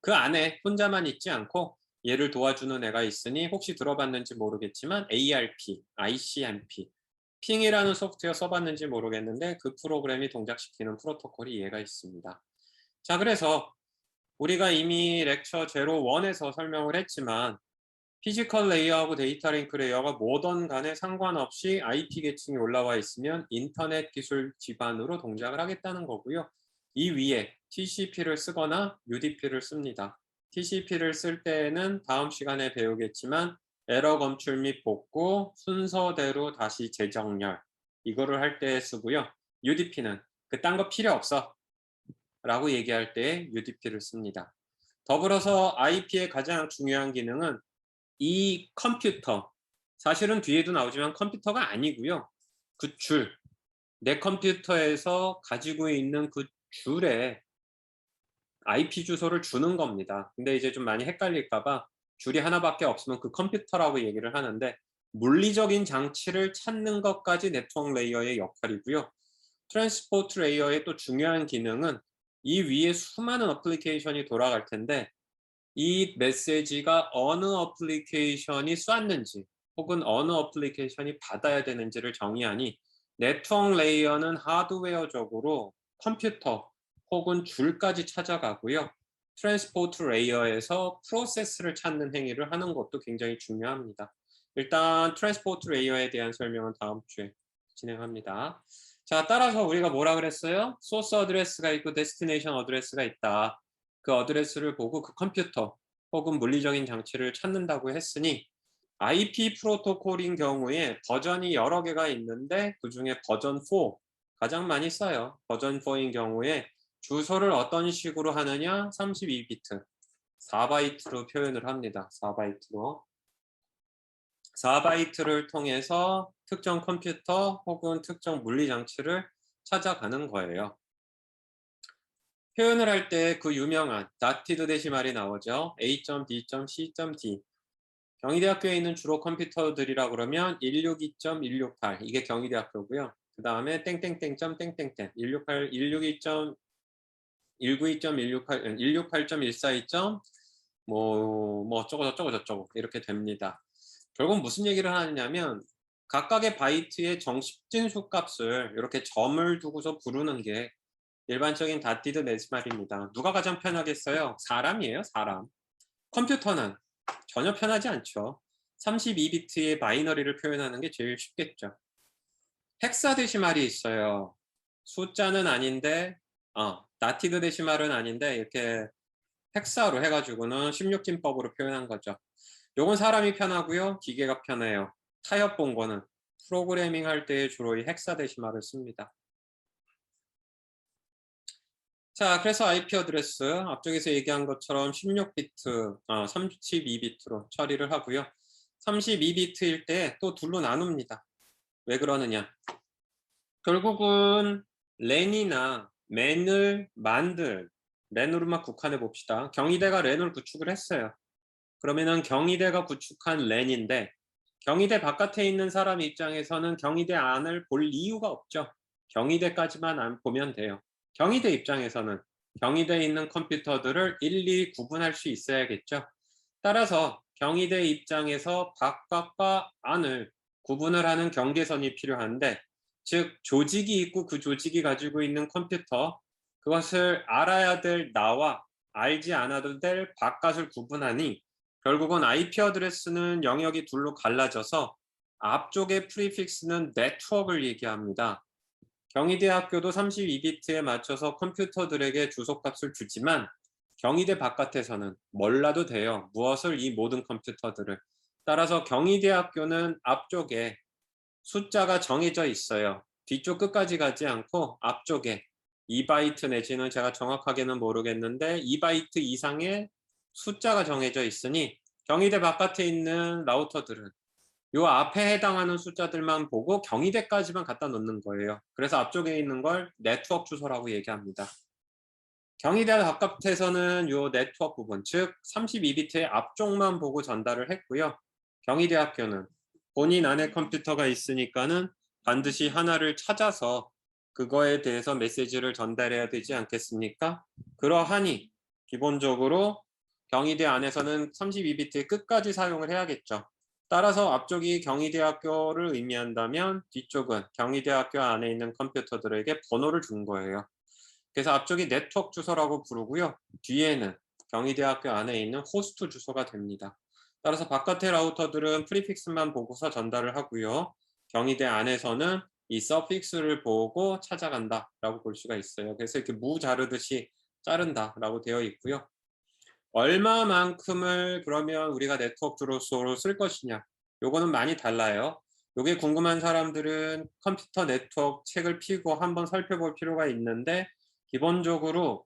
그 안에 혼자만 있지 않고 얘를 도와주는 애가 있으니 혹시 들어봤는지 모르겠지만 ARP, ICMP, 핑이라는 소프트웨어 써봤는지 모르겠는데 그 프로그램이 동작시키는 프로토콜이 얘가 있습니다. 자, 그래서 우리가 이미 렉처 01에서 설명을 했지만 피지컬 레이어하고 데이터 링크 레이어가 뭐든 간에 상관없이 IP 계층이 올라와 있으면 인터넷 기술 기반으로 동작을 하겠다는 거고요. 이 위에 TCP를 쓰거나 UDP를 씁니다. TCP를 쓸 때에는 다음 시간에 배우겠지만 에러 검출 및 복구, 순서대로 다시 재정렬 이거를 할 때 쓰고요. UDP는 그딴 거 필요 없어 라고 얘기할 때 UDP를 씁니다. 더불어서 IP의 가장 중요한 기능은 이 컴퓨터, 사실은 뒤에도 나오지만 컴퓨터가 아니고요. 그 줄, 내 컴퓨터에서 가지고 있는 그 줄에 IP 주소를 주는 겁니다. 근데 이제 좀 많이 헷갈릴까 봐 줄이 하나밖에 없으면 그 컴퓨터라고 얘기를 하는데 물리적인 장치를 찾는 것까지 네트워크 레이어의 역할이고요. 트랜스포트 레이어의 또 중요한 기능은 이 위에 수많은 어플리케이션이 돌아갈 텐데 이 메시지가 어느 어플리케이션이 쐈는지 혹은 어느 어플리케이션이 받아야 되는지를 정의하니 네트워크 레이어는 하드웨어적으로 컴퓨터 혹은 줄까지 찾아가고요. 트랜스포트 레이어에서 프로세스를 찾는 행위를 하는 것도 굉장히 중요합니다. 일단 트랜스포트 레이어에 대한 설명은 다음 주에 진행합니다. 자, 따라서 우리가 뭐라 그랬어요? 소스 어드레스가 있고 데스티네이션 어드레스가 있다. 그 어드레스를 보고 그 컴퓨터 혹은 물리적인 장치를 찾는다고 했으니 IP 프로토콜인 경우에 버전이 여러 개가 있는데 그중에 버전 4 가장 많이 써요. 버전 4인 경우에 주소를 어떤 식으로 하느냐 32비트 4바이트로 표현을 합니다. 4바이트로 4바이트를 통해서 특정 컴퓨터 혹은 특정 물리장치를 찾아가는 거예요. 표현을 할 때 그 유명한 다티드 데시말이 나오죠. A.B.C.D. 경희대학교에 있는 주로 컴퓨터들이라 그러면 162.168 이게 경희대학교고요. 그 다음에 땡땡땡점 땡땡땡 168, 192.168, 168.142. 뭐 어쩌고 저쩌고 저쩌고 이렇게 됩니다. 결국 무슨 얘기를 하느냐면 각각의 바이트의 정식 진수 값을 이렇게 점을 두고서 부르는 게 일반적인 다티드 데시말입니다. 누가 가장 편하겠어요? 사람이에요, 사람. 컴퓨터는 전혀 편하지 않죠. 32비트의 바이너리를 표현하는 게 제일 쉽겠죠. 헥사데시말이 있어요. 숫자는 아닌데 다티드 데시말은 아닌데 이렇게 헥사로 해가지고는 16진법으로 표현한 거죠. 요건 사람이 편하고요. 기계가 편해요. 타협 본 거는 프로그래밍 할 때 주로 이 헥사데시말을 씁니다. 자, 그래서 IP 어드레스 앞쪽에서 얘기한 것처럼 16비트, 32비트로 처리를 하고요. 32비트일 때 또 둘로 나눕니다. 왜 그러느냐? 결국은 랜이나 맨을 만들, 랜으로만 국한해 봅시다. 경희대가 랜을 구축을 했어요. 그러면은 경희대가 구축한 랜인데 경희대 바깥에 있는 사람 입장에서는 경희대 안을 볼 이유가 없죠. 경희대까지만 안 보면 돼요. 경희대 입장에서는 경희대에 있는 컴퓨터들을 일일이 구분할 수 있어야겠죠. 따라서 경희대 입장에서 바깥과 안을 구분을 하는 경계선이 필요한데 즉 조직이 있고 그 조직이 가지고 있는 컴퓨터 그것을 알아야 될 나와 알지 않아도 될 바깥을 구분하니 결국은 IP 어드레스는 영역이 둘로 갈라져서 앞쪽의 프리픽스는 네트워크를 얘기합니다. 경희대학교도 32비트에 맞춰서 컴퓨터들에게 주소값을 주지만 경희대 바깥에서는 몰라도 돼요. 무엇을 이 모든 컴퓨터들을. 따라서 경희대학교는 앞쪽에 숫자가 정해져 있어요. 뒤쪽 끝까지 가지 않고 앞쪽에 2바이트 내지는 제가 정확하게는 모르겠는데 2바이트 이상의 숫자가 정해져 있으니 경희대 바깥에 있는 라우터들은 요 앞에 해당하는 숫자들만 보고 경희대까지만 갖다 놓는 거예요. 그래서 앞쪽에 있는 걸 네트워크 주소라고 얘기합니다. 경희대 바깥에서는 요 네트워크 부분, 즉 32비트의 앞쪽만 보고 전달을 했고요. 경희대학교는 본인 안에 컴퓨터가 있으니까는 반드시 하나를 찾아서 그거에 대해서 메시지를 전달해야 되지 않겠습니까? 그러하니 기본적으로 경희대 안에서는 32비트의 끝까지 사용을 해야겠죠. 따라서 앞쪽이 경희대학교를 의미한다면 뒤쪽은 경희대학교 안에 있는 컴퓨터들에게 번호를 준 거예요. 그래서 앞쪽이 네트워크 주소라고 부르고요. 뒤에는 경희대학교 안에 있는 호스트 주소가 됩니다. 따라서 바깥의 라우터들은 프리픽스만 보고서 전달을 하고요. 경희대 안에서는 이 서픽스를 보고 찾아간다라고 볼 수가 있어요. 그래서 이렇게 무 자르듯이 자른다라고 되어 있고요. 얼마만큼을 그러면 우리가 네트워크 주소로 쓸 것이냐, 요거는 많이 달라요. 요게 궁금한 사람들은 컴퓨터 네트워크 책을 펴고 한번 살펴볼 필요가 있는데, 기본적으로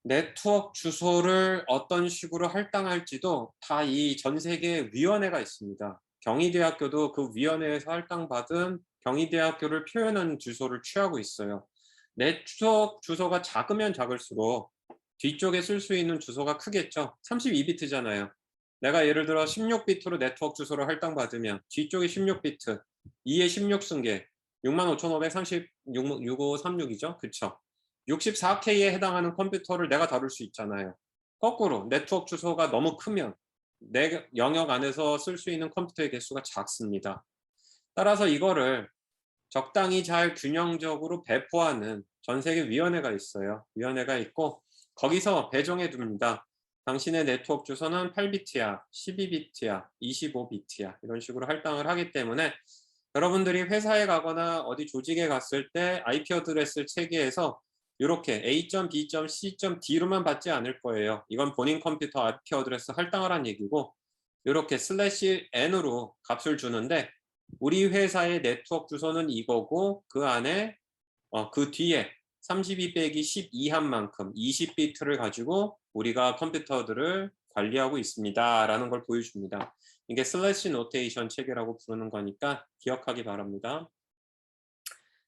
네트워크 주소를 어떤 식으로 할당할지도 다 이 전 세계에 위원회가 있습니다. 경희대학교도 그 위원회에서 할당받은 경희대학교를 표현하는 주소를 취하고 있어요. 네트워크 주소가 작으면 작을수록 뒤쪽에 쓸 수 있는 주소가 크겠죠. 32비트잖아요. 내가 예를 들어 16비트로 네트워크 주소를 할당받으면 뒤쪽이 16비트, 2에 16 쓴 게 6536이죠. 그쵸? 64K에 해당하는 컴퓨터를 내가 다룰 수 있잖아요. 거꾸로 네트워크 주소가 너무 크면 내 영역 안에서 쓸 수 있는 컴퓨터의 개수가 작습니다. 따라서 이거를 적당히 잘 균형적으로 배포하는 전 세계 위원회가 있어요. 위원회가 있고 거기서 배정해 둡니다. 당신의 네트워크 주소는 8비트야, 12비트야, 25비트야 이런 식으로 할당을 하기 때문에 여러분들이 회사에 가거나 어디 조직에 갔을 때 IP 어드레스 체계에서 이렇게 A.B.C.D로만 받지 않을 거예요. 이건 본인 컴퓨터 IP 어드레스 할당하라는 얘기고 이렇게 /n으로 값을 주는데 우리 회사의 네트워크 주소는 이거고 그 안에 그 뒤에 32 빼기 12한 만큼 20비트를 가지고 우리가 컴퓨터들을 관리하고 있습니다 라는 걸 보여줍니다. 이게 슬래시 노테이션 체계라고 부르는 거니까 기억하기 바랍니다.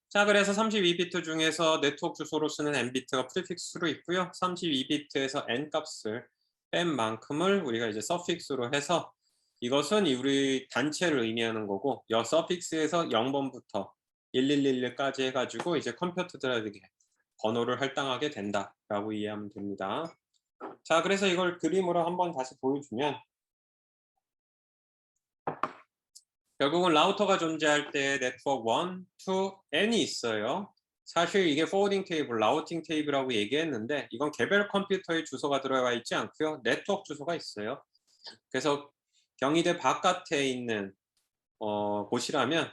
자, 그래서 32비트 중에서 네트워크 주소로 쓰는 n비트가 프리픽스로 있고요. 32비트에서 n 값을 뺀 만큼을 우리가 이제 서픽스로 해서 이것은 우리 단체를 의미하는 거고 여 서픽스에서 0번부터 1111까지 해가지고 이제 컴퓨터들에게 번호를 할당하게 된다라고 이해하면 됩니다. 자, 그래서 이걸 그림으로 한번 다시 보여주면 결국은 라우터가 존재할 때 네트워크 1, 2, n이 있어요. 사실 이게 포워딩 테이블, 라우팅 테이블이라고 얘기했는데 이건 개별 컴퓨터의 주소가 들어가 있지 않고요. 네트워크 주소가 있어요. 그래서 경희대 바깥에 있는 곳이라면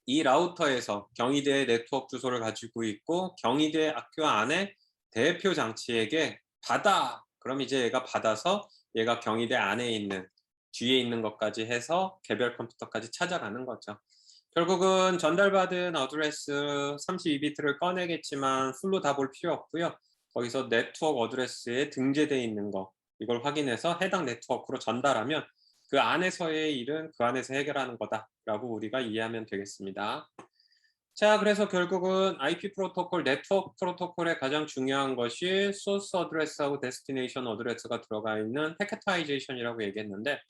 이 라우터에서 경희대 네트워크 주소를 가지고 있고 경희대 학교 안에 대표 장치에게 받아! 그럼 이제 얘가 받아서 얘가 경희대 안에 있는 뒤에 있는 것까지 해서 개별 컴퓨터까지 찾아가는 거죠. 결국은 전달받은 어드레스 32비트를 꺼내겠지만 풀로 다 볼 필요 없고요. 거기서 네트워크 어드레스에 등재되어 있는 거 이걸 확인해서 해당 네트워크로 전달하면 그 안에서의 일은 그 안에서 해결하는 거다라고 우리가 이해하면 되겠습니다. 자, 그래서 결국은 IP 프로토콜, 네트워크 프로토콜의 가장 중요한 것이 소스 어드레스하고 데스티네이션 어드레스가 들어가 있는 패킷타이제이션이라고 얘기했는데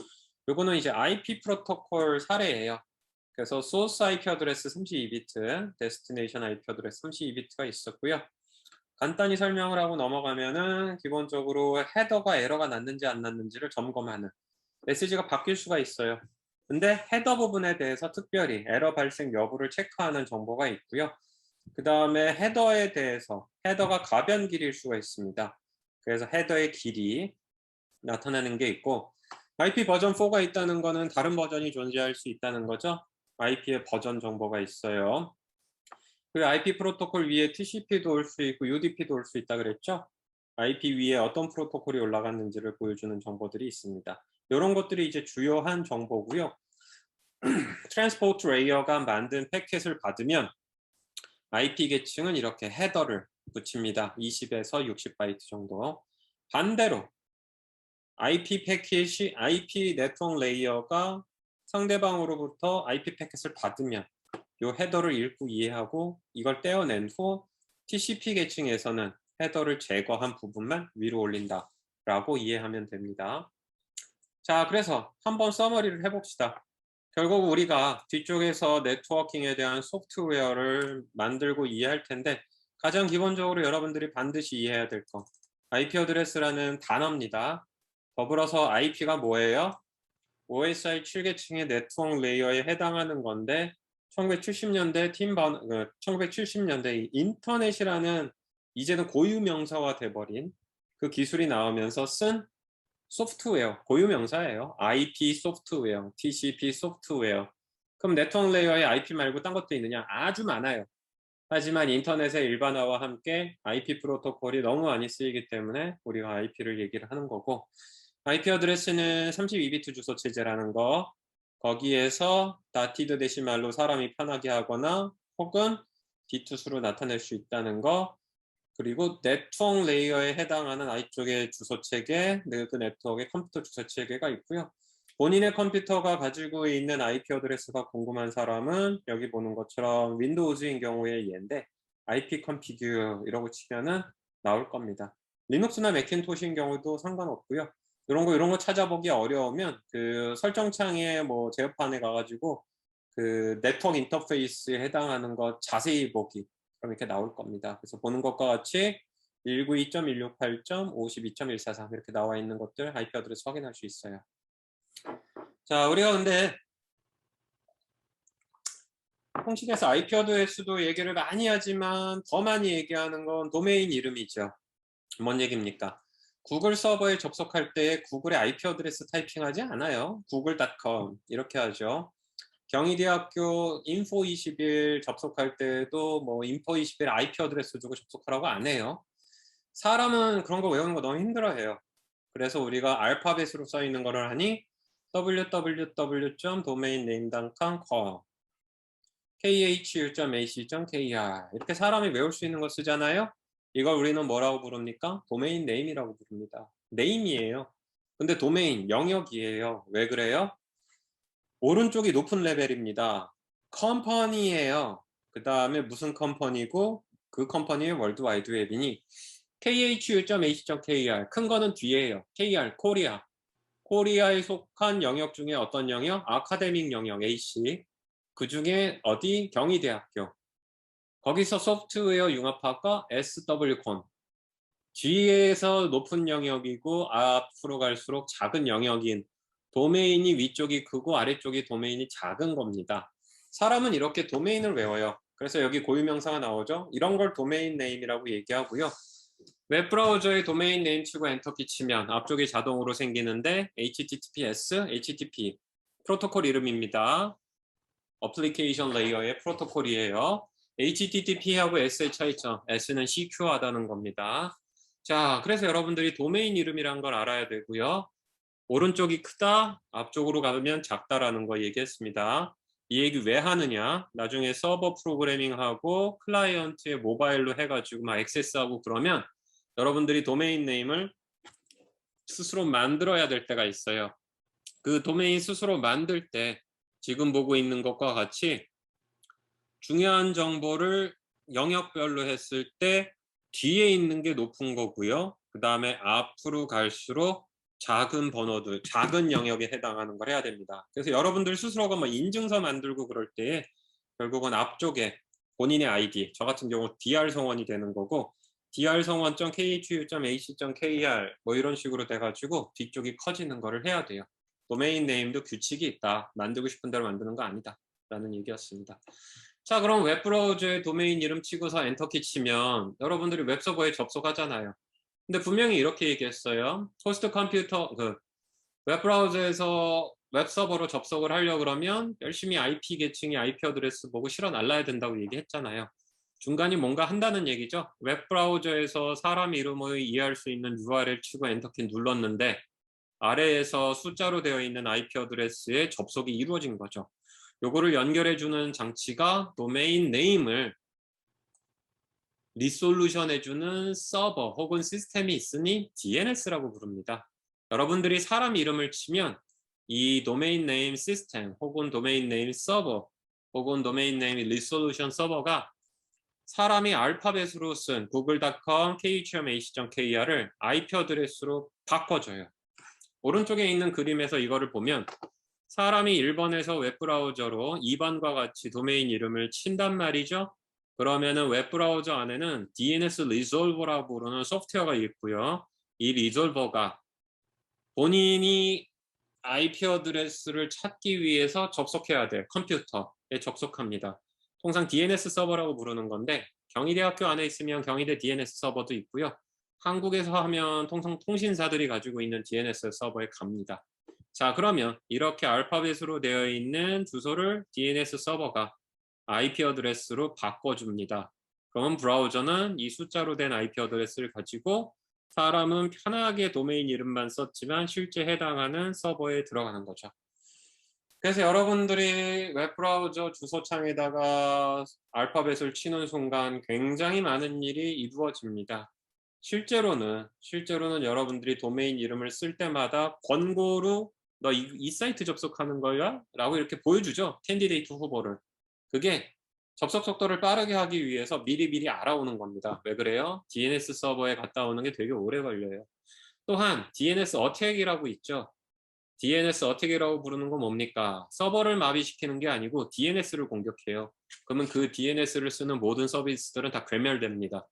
이거는 이제 IP 프로토콜 사례예요. 그래서 소스 IP 어드레스 32비트, 데스티네이션 IP 어드레스 32비트가 있었고요. 간단히 설명을 하고 넘어가면은 기본적으로 헤더가 에러가 났는지 안 났는지를 점검하는 메시지가 바뀔 수가 있어요. 근데 헤더 부분에 대해서 특별히 에러 발생 여부를 체크하는 정보가 있고요. 그 다음에 헤더에 대해서 헤더가 가변 길이일 수가 있습니다. 그래서 헤더의 길이 나타나는 게 있고 IP 버전 4가 있다는 거는 다른 버전이 존재할 수 있다는 거죠. IP의 버전 정보가 있어요. 그 IP 프로토콜 위에 TCP도 올 수 있고 UDP도 올 수 있다 그랬죠. IP 위에 어떤 프로토콜이 올라갔는지를 보여주는 정보들이 있습니다. 이런 것들이 이제 주요한 정보고요. 트랜스포트 레이어가 만든 패킷을 받으면 IP 계층은 이렇게 헤더를 붙입니다. 20에서 60바이트 정도. 반대로 IP 패킷이 IP 네트워크 레이어가 상대방으로부터 IP 패킷을 받으면 이 헤더를 읽고 이해하고 이걸 떼어낸 후 TCP 계층에서는 헤더를 제거한 부분만 위로 올린다 라고 이해하면 됩니다. 자, 그래서 한번 서머리를 해봅시다. 결국 우리가 뒤쪽에서 네트워킹에 대한 소프트웨어를 만들고 이해할 텐데 가장 기본적으로 여러분들이 반드시 이해해야 될 거 IP 어드레스라는 단어입니다. 더불어서 IP가 뭐예요? OSI 7계층의 네트워크 레이어에 해당하는 건데 1970년대 1970년대 인터넷이라는 이제는 고유 명사화 돼버린 그 기술이 나오면서 쓴 소프트웨어, 고유명사예요. IP 소프트웨어, TCP 소프트웨어. 그럼 네트워크 레이어에 IP 말고 딴 것도 있느냐? 아주 많아요. 하지만 인터넷의 일반화와 함께 IP 프로토콜이 너무 많이 쓰이기 때문에 우리가 IP를 얘기를 하는 거고, IP 어드레스는 32비트 주소 체제라는 거, 거기에서 다티드 데시말로 사람이 편하게 하거나 혹은 비트수로 나타낼 수 있다는 거, 그리고 네트워크 레이어에 해당하는 IP 쪽의 주소 체계, 그 네트워크의 컴퓨터 주소 체계가 있고요. 본인의 컴퓨터가 가지고 있는 IP 어드레스가 궁금한 사람은 여기 보는 것처럼 윈도우즈인 경우에 얘인데 IP config 이라고 치면은 나올 겁니다. 리눅스나 매킨토시인 경우도 상관없고요. 이런 거 찾아보기 어려우면 그 설정창에 뭐 제어판에 가가지고 그 네트워크 인터페이스에 해당하는 거 자세히 보기, 그럼 이렇게 나올 겁니다. 그래서 보는 것과 같이 192.168.52.143 이렇게 나와 있는 것들 IP 어드레스 확인할 수 있어요. 자, 우리가 근데 공식에서 IP 어드레스도 얘기를 많이 하지만 더 많이 얘기하는 건 도메인 이름이죠. 뭔 얘기입니까? 구글 서버에 접속할 때 구글의 IP 어드레스 타이핑하지 않아요. google.com 이렇게 하죠. 경희대학교 인포21 접속할 때도 뭐 인포21 IP 어드레스 주고 접속하라고 안 해요. 사람은 그런 거 외우는 거 너무 힘들어해요. 그래서 우리가 알파벳으로 써 있는 거를 하니 www.domainname.com khu.ac.kr 이렇게 사람이 외울 수 있는 거 쓰잖아요. 이걸 우리는 뭐라고 부릅니까? 도메인 네임이라고 부릅니다. 네임이에요. 근데 도메인 영역이에요. 왜 그래요? 오른쪽이 높은 레벨입니다. 컴퍼니예요. 그 다음에 무슨 컴퍼니고 그 컴퍼니의 월드와이드 웹이니 khu.ac.kr 큰 거는 뒤에요. kr 코리아. 코리아에 속한 영역 중에 어떤 영역? 아카데믹 영역 AC. 그 중에 어디? 경희대학교. 거기서 소프트웨어 융합학과 SWCon. G에서 높은 영역이고 앞으로 갈수록 작은 영역인 도메인이 위쪽이 크고 아래쪽이 도메인이 작은 겁니다. 사람은 이렇게 도메인을 외워요. 그래서 여기 고유명사가 나오죠. 이런 걸 도메인 네임이라고 얘기하고요. 웹브라우저에 도메인 네임 치고 엔터키 치면 앞쪽이 자동으로 생기는데 HTTPS, HTTP 프로토콜 이름입니다. 어플리케이션 레이어의 프로토콜이에요. HTTP하고 S의 차이점, S는 시큐어하다는 겁니다. 자, 그래서 여러분들이 도메인 이름이란 걸 알아야 되고요. 오른쪽이 크다, 앞쪽으로 가면 작다라는 거 얘기했습니다. 이 얘기 왜 하느냐? 나중에 서버 프로그래밍하고 클라이언트의 모바일로 해가지고 막 액세스하고 그러면 여러분들이 도메인 네임을 스스로 만들어야 될 때가 있어요. 그 도메인 스스로 만들 때 지금 보고 있는 것과 같이 중요한 정보를 영역별로 했을 때 뒤에 있는 게 높은 거고요. 그 다음에 앞으로 갈수록 작은 번호들, 작은 영역에 해당하는 걸 해야 됩니다. 그래서 여러분들 스스로가 뭐 인증서 만들고 그럴 때 결국은 앞쪽에 본인의 아이디, 저 같은 경우 dr 성원이 되는 거고 dr성원.khu.ac.kr 뭐 이런 식으로 돼가지고 뒤쪽이 커지는 거를 해야 돼요. 도메인 네임도 규칙이 있다. 만들고 싶은 대로 만드는 거 아니다. 라는 얘기였습니다. 자, 그럼 웹브라우저에 도메인 이름 치고서 엔터키 치면 여러분들이 웹서버에 접속하잖아요. 근데 분명히 이렇게 얘기했어요. 호스트 컴퓨터, 웹브라우저에서 웹서버로 접속을 하려고 그러면 열심히 IP 계층이 IP 어드레스 보고 실어 날라야 된다고 얘기했잖아요. 중간이 뭔가 한다는 얘기죠. 웹브라우저에서 사람 이름을 이해할 수 있는 URL 치고 엔터키 눌렀는데 아래에서 숫자로 되어 있는 IP 어드레스에 접속이 이루어진 거죠. 요거를 연결해주는 장치가 도메인 네임을 리솔루션해주는 서버 혹은 시스템이 있으니 DNS라고 부릅니다. 여러분들이 사람 이름을 치면 이 도메인 네임 시스템 혹은 도메인 네임 서버 혹은 도메인 네임 리솔루션 서버가 사람이 알파벳으로 쓴 google.com, khu.ac.kr을 IP 어드레스로 바꿔줘요. 오른쪽에 있는 그림에서 이거를 보면 사람이 1번에서 웹브라우저로 2번과 같이 도메인 이름을 친단 말이죠. 그러면은 웹브라우저 안에는 DNS 리졸버라고 부르는 소프트웨어가 있고요. 이 리졸버가 본인이 IP 어드레스를 찾기 위해서 접속해야 돼. 컴퓨터에 접속합니다. 통상 DNS 서버라고 부르는 건데 경희대학교 안에 있으면 경희대 DNS 서버도 있고요. 한국에서 하면 통상 통신사들이 가지고 있는 DNS 서버에 갑니다. 자, 그러면 이렇게 알파벳으로 되어 있는 주소를 DNS 서버가 IP 어드레스로 바꿔줍니다. 그럼 브라우저는 이 숫자로 된 IP 어드레스를 가지고 사람은 편하게 도메인 이름만 썼지만 실제 해당하는 서버에 들어가는 거죠. 그래서 여러분들이 웹브라우저 주소창에다가 알파벳을 치는 순간 굉장히 많은 일이 이루어집니다. 실제로는 여러분들이 도메인 이름을 쓸 때마다 권고로 너 이 사이트 접속하는 거야? 라고 이렇게 보여주죠. 캔디데이트 후보를. 그게 접속 속도를 빠르게 하기 위해서 미리미리 알아오는 겁니다. 왜 그래요? DNS 서버에 갔다 오는 게 되게 오래 걸려요. 또한 DNS 어택이라고 있죠. DNS 어택이라고 부르는 건 뭡니까? 서버를 마비시키는 게 아니고 DNS를 공격해요. 그러면 그 DNS를 쓰는 모든 서비스들은 다 괴멸됩니다.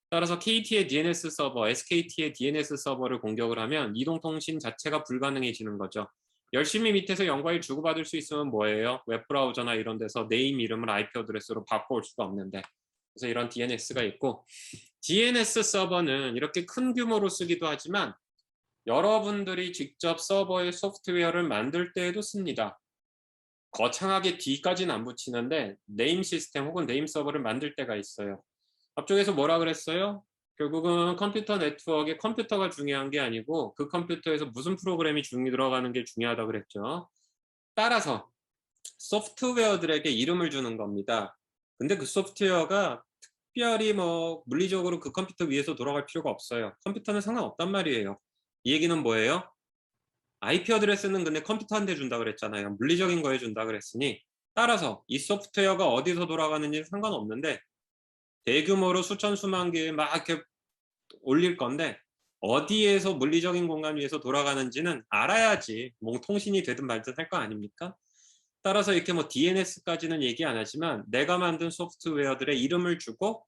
따라서 KT의 DNS 서버, SKT의 DNS 서버를 공격을 하면 이동통신 자체가 불가능해지는 거죠. 열심히 밑에서 연관을 주고받을 수 있으면 뭐예요? 웹브라우저나 이런 데서 네임 이름을 IP 어드레스로 바꿔올 수가 없는데. 그래서 이런 DNS가 있고, DNS 서버는 이렇게 큰 규모로 쓰기도 하지만 여러분들이 직접 서버의 소프트웨어를 만들 때에도 씁니다. 거창하게 D까지는 안 붙이는데 네임 시스템 혹은 네임 서버를 만들 때가 있어요. 앞쪽에서 뭐라 그랬어요? 결국은 컴퓨터 네트워크에 컴퓨터가 중요한 게 아니고 그 컴퓨터에서 무슨 프로그램이 들어가는 게 중요하다고 그랬죠. 따라서 소프트웨어들에게 이름을 주는 겁니다. 근데 그 소프트웨어가 특별히 뭐 물리적으로 그 컴퓨터 위에서 돌아갈 필요가 없어요. 컴퓨터는 상관없단 말이에요. 이 얘기는 뭐예요? IP 어드레스는 근데 컴퓨터 한 대 준다 그랬잖아요. 물리적인 거에 준다 그랬으니 따라서 이 소프트웨어가 어디서 돌아가는지 상관없는데 대규모로 수천 수만 개 막 이렇게 올릴 건데 어디에서 물리적인 공간 위에서 돌아가는지는 알아야지 뭐 통신이 되든 말든 할 거 아닙니까? 따라서 이렇게 뭐 DNS까지는 얘기 안 하지만 내가 만든 소프트웨어들의 이름을 주고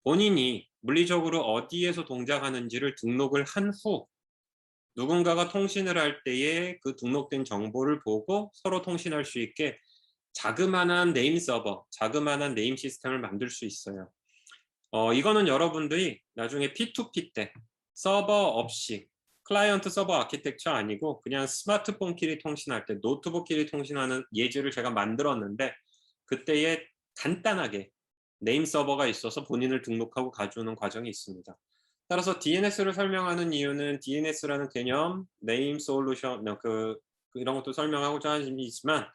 본인이 물리적으로 어디에서 동작하는지를 등록을 한 후 누군가가 통신을 할 때에 그 등록된 정보를 보고 서로 통신할 수 있게 자그마한 네임 서버, 자그마한 네임 시스템을 만들 수 있어요. 이거는 여러분들이 나중에 P2P 때 서버 없이 클라이언트 서버 아키텍처 아니고 그냥 스마트폰끼리 통신할 때 노트북끼리 통신하는 예제를 제가 만들었는데 그때에 간단하게 네임 서버가 있어서 본인을 등록하고 가져오는 과정이 있습니다. 따라서 DNS를 설명하는 이유는 DNS라는 개념, 네임 솔루션 이런 것도 설명하고자 하는 점이 있지만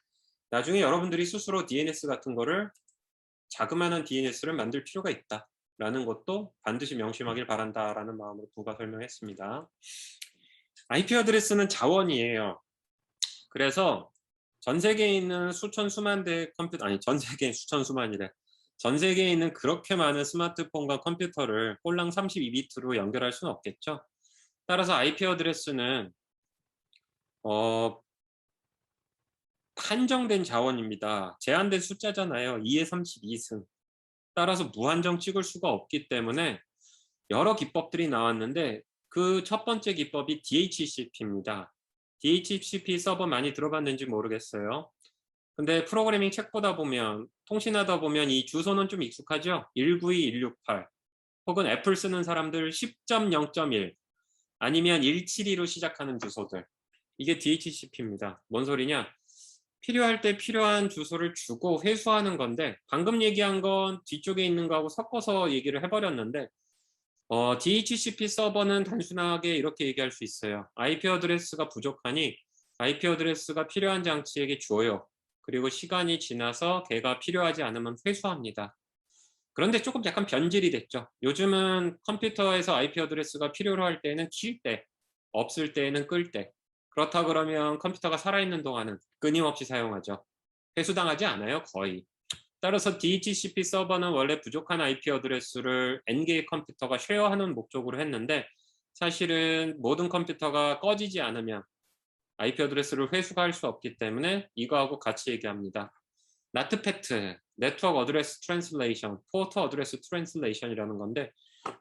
나중에 여러분들이 스스로 DNS 같은 거를 자그마한 DNS를 만들 필요가 있다. 라는 것도 반드시 명심하길 바란다라는 마음으로 부가 설명했습니다. IP 어드레스는 자원이에요. 그래서 전 세계에 있는 수천 수만 대의 컴퓨터, 아니 전 세계에 수천 수만이래. 전 세계에 있는 그렇게 많은 스마트폰과 컴퓨터를 꼴랑 32비트로 연결할 수는 없겠죠. 따라서 IP 어드레스는 한정된 자원입니다. 제한된 숫자잖아요. 2의 32승. 따라서 무한정 찍을 수가 없기 때문에 여러 기법들이 나왔는데 그 첫 번째 기법이 DHCP입니다. DHCP 서버 많이 들어봤는지 모르겠어요. 근데 프로그래밍 책 보다 보면 통신하다 보면 이 주소는 좀 익숙하죠? 192168 혹은 애플 쓰는 사람들 10.0.1 아니면 172로 시작하는 주소들 이게 DHCP입니다. 뭔 소리냐? 필요할 때 필요한 주소를 주고 회수하는 건데 방금 얘기한 건 뒤쪽에 있는 거하고 섞어서 얘기를 해버렸는데 DHCP 서버는 단순하게 이렇게 얘기할 수 있어요. IP 어드레스가 부족하니 IP 어드레스가 필요한 장치에게 줘요. 그리고 시간이 지나서 걔가 필요하지 않으면 회수합니다. 그런데 조금 약간 변질이 됐죠. 요즘은 컴퓨터에서 IP 어드레스가 필요로 할 때는 킬 때, 없을 때는 끌 때. 그렇다 그러면 컴퓨터가 살아있는 동안은 끊임없이 사용하죠. 회수당하지 않아요, 거의. 따라서 DHCP 서버는 원래 부족한 IP 어드레스를 N개의 컴퓨터가 쉐어하는 목적으로 했는데 사실은 모든 컴퓨터가 꺼지지 않으면 IP 어드레스를 회수가 할 수 없기 때문에 이거하고 같이 얘기합니다. NATPAT, Network Address Translation, Port Address Translation이라는 건데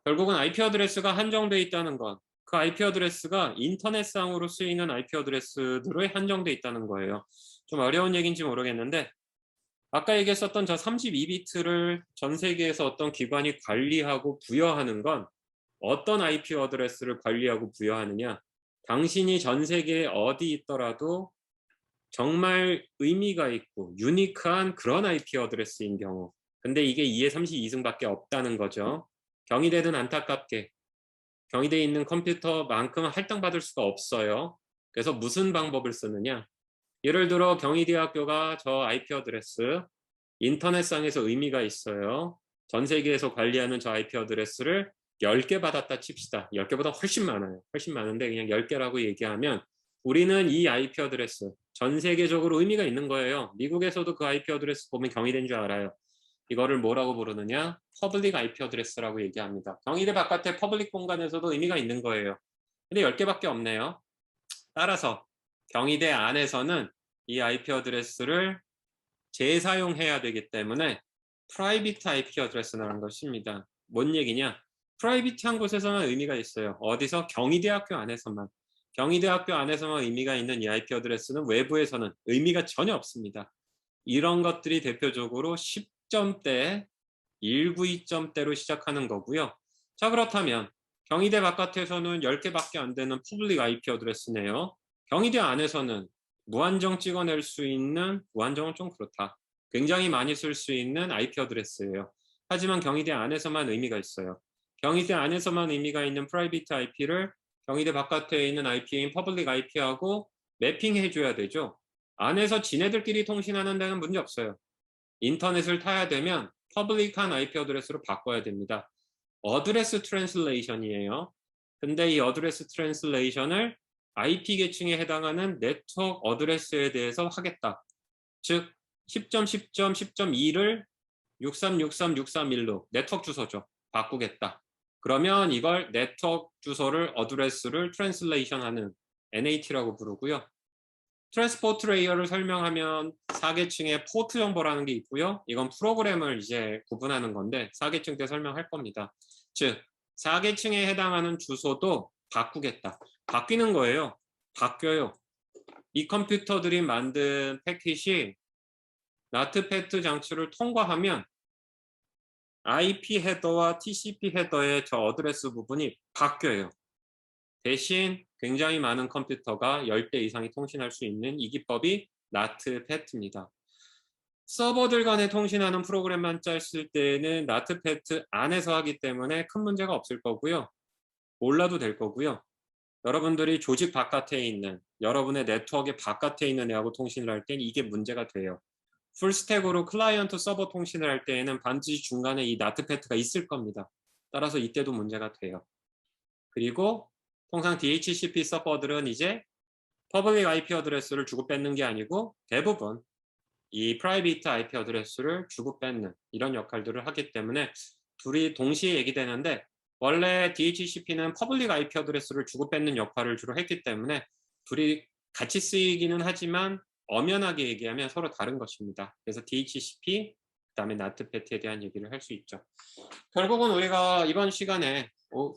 결국은 IP 어드레스가 한정되어 있다는 건 그 IP 어드레스가 인터넷상으로 쓰이는 IP 어드레스들에 한정되어 있다는 거예요. 좀 어려운 얘기인지 모르겠는데 아까 얘기했었던 저 32비트를 전 세계에서 어떤 기관이 관리하고 부여하는 건 어떤 IP 어드레스를 관리하고 부여하느냐. 당신이 전 세계에 어디 있더라도 정말 의미가 있고 유니크한 그런 IP 어드레스인 경우. 근데 이게 2의 32승밖에 없다는 거죠. 경희대는 안타깝게 경희대에 있는 컴퓨터만큼 할당받을 수가 없어요. 그래서 무슨 방법을 쓰느냐. 예를 들어 경희대학교가 저 IP 어드레스 인터넷상에서 의미가 있어요. 전 세계에서 관리하는 저 IP 어드레스를 10개 받았다 칩시다. 10개보다 훨씬 많아요. 훨씬 많은데 그냥 10개라고 얘기하면 우리는 이 IP 어드레스 전 세계적으로 의미가 있는 거예요. 미국에서도 그 IP 어드레스 보면 경희대인 줄 알아요. 이거를 뭐라고 부르느냐? 퍼블릭 IP 어드레스라고 얘기합니다. 경희대 바깥에 퍼블릭 공간에서도 의미가 있는 거예요. 근데 10개밖에 없네요. 따라서 경희대 안에서는 이 IP 어드레스를 재사용해야 되기 때문에 프라이빗 IP 어드레스라는 것입니다. 뭔 얘기냐? 프라이빗한 곳에서만 의미가 있어요. 어디서? 경희대학교 안에서만. 경희대학교 안에서만 의미가 있는 이 IP 어드레스는 외부에서는 의미가 전혀 없습니다. 이런 것들이 대표적으로 10점대, 192점대로 시작하는 거고요. 자, 그렇다면 경희대 바깥에서는 10개밖에 안 되는 퍼블릭 IP 어드레스네요. 경희대 안에서는 무한정 찍어낼 수 있는, 무한정은 좀 그렇다. 굉장히 많이 쓸 수 있는 IP 어드레스예요. 하지만 경희대 안에서만 의미가 있어요. 경희대 안에서만 의미가 있는 프라이빗 IP를 경희대 바깥에 있는 IP인 퍼블릭 IP하고 매핑해 줘야 되죠. 안에서 지네들끼리 통신하는 데는 문제 없어요. 인터넷을 타야 되면 퍼블릭한 IP 어드레스로 바꿔야 됩니다. 어드레스 트랜슬레이션이에요. 근데 이 어드레스 트랜슬레이션을 IP 계층에 해당하는 네트워크 어드레스에 대해서 하겠다. 즉 10.10.10.2를 6363.631로 네트워크 주소죠. 바꾸겠다. 그러면 이걸 네트워크 주소를 어드레스를 트랜슬레이션하는 NAT라고 부르고요. 트랜스포트 레이어를 설명하면 4계층의 포트 정보라는 게 있고요. 이건 프로그램을 이제 구분하는 건데 4계층 때 설명할 겁니다. 즉 4계층에 해당하는 주소도 바꾸겠다. 바뀌는 거예요. 바뀌어요. 이 컴퓨터들이 만든 패킷이 나트패트 장치를 통과하면 IP 헤더와 TCP 헤더의 저 어드레스 부분이 바뀌어요. 대신 굉장히 많은 컴퓨터가 10대 이상이 통신할 수 있는 이 기법이 나트패트입니다. 서버들 간에 통신하는 프로그램만 짰을 때는 나트패트 안에서 하기 때문에 큰 문제가 없을 거고요. 몰라도 될 거고요. 여러분들이 조직 바깥에 있는, 여러분의 네트워크 바깥에 있는 애하고 통신을 할 땐 이게 문제가 돼요. 풀스택으로 클라이언트 서버 통신을 할 때에는 반드시 중간에 이 나트패트가 있을 겁니다. 따라서 이때도 문제가 돼요. 그리고 통상 DHCP 서버들은 이제 퍼블릭 IP 어드레스를 주고 뺏는 게 아니고 대부분 이 프라이빗 IP 어드레스를 주고 뺏는 이런 역할들을 하기 때문에 둘이 동시에 얘기되는데 원래 DHCP는 퍼블릭 IP 어드레스를 주고 뺏는 역할을 주로 했기 때문에 둘이 같이 쓰이기는 하지만 엄연하게 얘기하면 서로 다른 것입니다. 그래서 DHCP 그다음에 나트패트에 대한 얘기를 할 수 있죠. 결국은 우리가 이번 시간에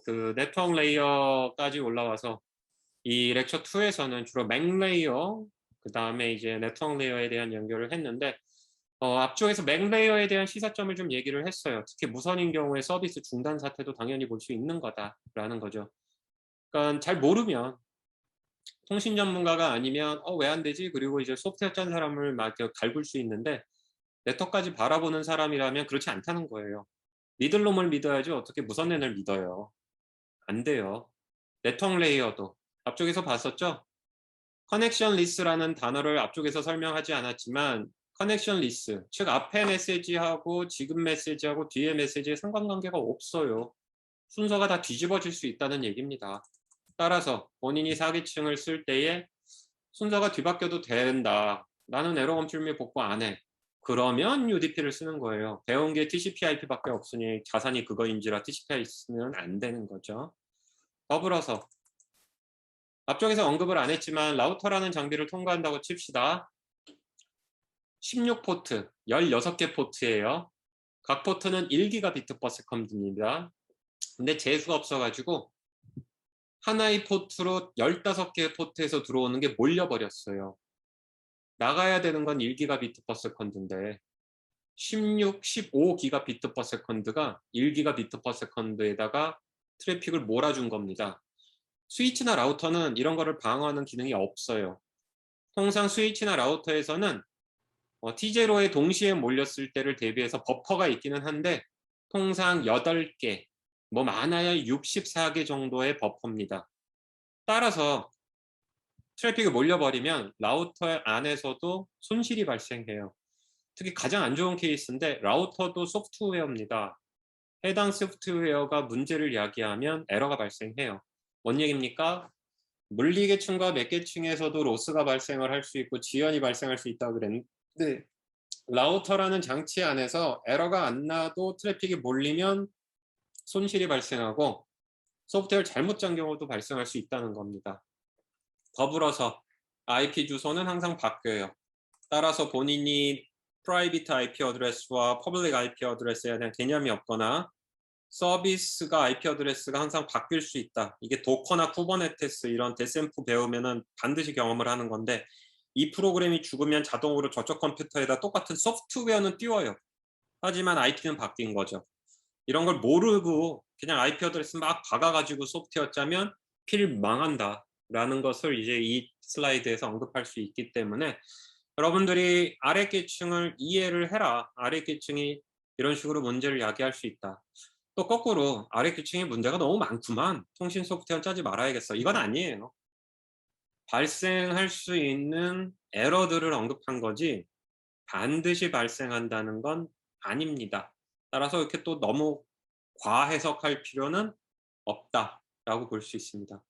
그 네트워크 레이어까지 올라와서 이 렉처 2에서는 주로 맥 레이어 그 다음에 이제 네트워크 레이어에 대한 연결을 했는데 앞쪽에서 맥 레이어에 대한 시사점을 좀 얘기를 했어요. 특히 무선인 경우에 서비스 중단 사태도 당연히 볼 수 있는 거다라는 거죠. 그러니까 잘 모르면 통신 전문가가 아니면 왜 안 되지? 그리고 이제 소프트웨어 짠 사람을 막 갈굴 수 있는데 네트워크까지 바라보는 사람이라면 그렇지 않다는 거예요. 믿을 놈을 믿어야지 어떻게 무선랜을 믿어요. 안 돼요. 네트워크 레이어도 앞쪽에서 봤었죠? 커넥션 리스라는 단어를 앞쪽에서 설명하지 않았지만 커넥션 리스, 즉 앞에 메시지하고 지금 메시지하고 뒤에 메시지에 상관관계가 없어요. 순서가 다 뒤집어질 수 있다는 얘기입니다. 따라서 본인이 사기층을 쓸 때에 순서가 뒤바뀌어도 된다. 나는 에러 검출 및 복구 안 해. 그러면 UDP를 쓰는 거예요. 배운 게 TCP/IP밖에 없으니 자산이 그거인지라 TCP/IP 쓰면 안 되는 거죠. 더불어서 앞쪽에서 언급을 안 했지만 라우터라는 장비를 통과한다고 칩시다. 16포트, 16개 포트예요. 각 포트는 1기가비트/세컨드입니다. 근데 재수가 없어가지고 하나의 포트로 15개의 포트에서 들어오는 게 몰려버렸어요. 나가야 되는 건 1기가비트/세컨드인데 16, 15기가비트/세컨드가 1기가비트/세컨드에다가 트래픽을 몰아준 겁니다. 스위치나 라우터는 이런 거를 방어하는 기능이 없어요. 통상 스위치나 라우터에서는 T0에 동시에 몰렸을 때를 대비해서 버퍼가 있기는 한데 통상 8개, 뭐 많아야 64개 정도의 버퍼입니다. 따라서 트래픽이 몰려버리면 라우터 안에서도 손실이 발생해요. 특히 가장 안 좋은 케이스인데 라우터도 소프트웨어입니다. 해당 소프트웨어가 문제를 야기하면 에러가 발생해요. 뭔 얘기입니까? 물리계층과 맥계층에서도 로스가 발생을 할 수 있고 지연이 발생할 수 있다고 그랬는데 라우터라는 장치 안에서 에러가 안 나도 트래픽이 몰리면 손실이 발생하고 소프트웨어를 잘못 짠 경우도 발생할 수 있다는 겁니다. 더불어서 IP 주소는 항상 바뀌어요. 따라서 본인이 프라이빗 IP 어드레스와 퍼블릭 IP 어드레스에 대한 개념이 없거나 서비스가 IP 어드레스가 항상 바뀔 수 있다. 이게 도커나 쿠버네티스 이런 데센프 배우면은 반드시 경험을 하는 건데 이 프로그램이 죽으면 자동으로 저쪽 컴퓨터에다 똑같은 소프트웨어는 띄워요. 하지만 IP는 바뀐 거죠. 이런 걸 모르고 그냥 IP 어드레스 막 박아가지고 소프트웨어 짜면 필 망한다라는 것을 이제 이 슬라이드에서 언급할 수 있기 때문에 여러분들이 아래 계층을 이해를 해라. 아래 계층이 이런 식으로 문제를 야기할 수 있다. 또 거꾸로 아래 계층에 문제가 너무 많구만. 통신 소프트웨어 짜지 말아야겠어. 이건 아니에요. 발생할 수 있는 에러들을 언급한 거지 반드시 발생한다는 건 아닙니다. 따라서 이렇게 또 너무 과해석할 필요는 없다라고 볼 수 있습니다.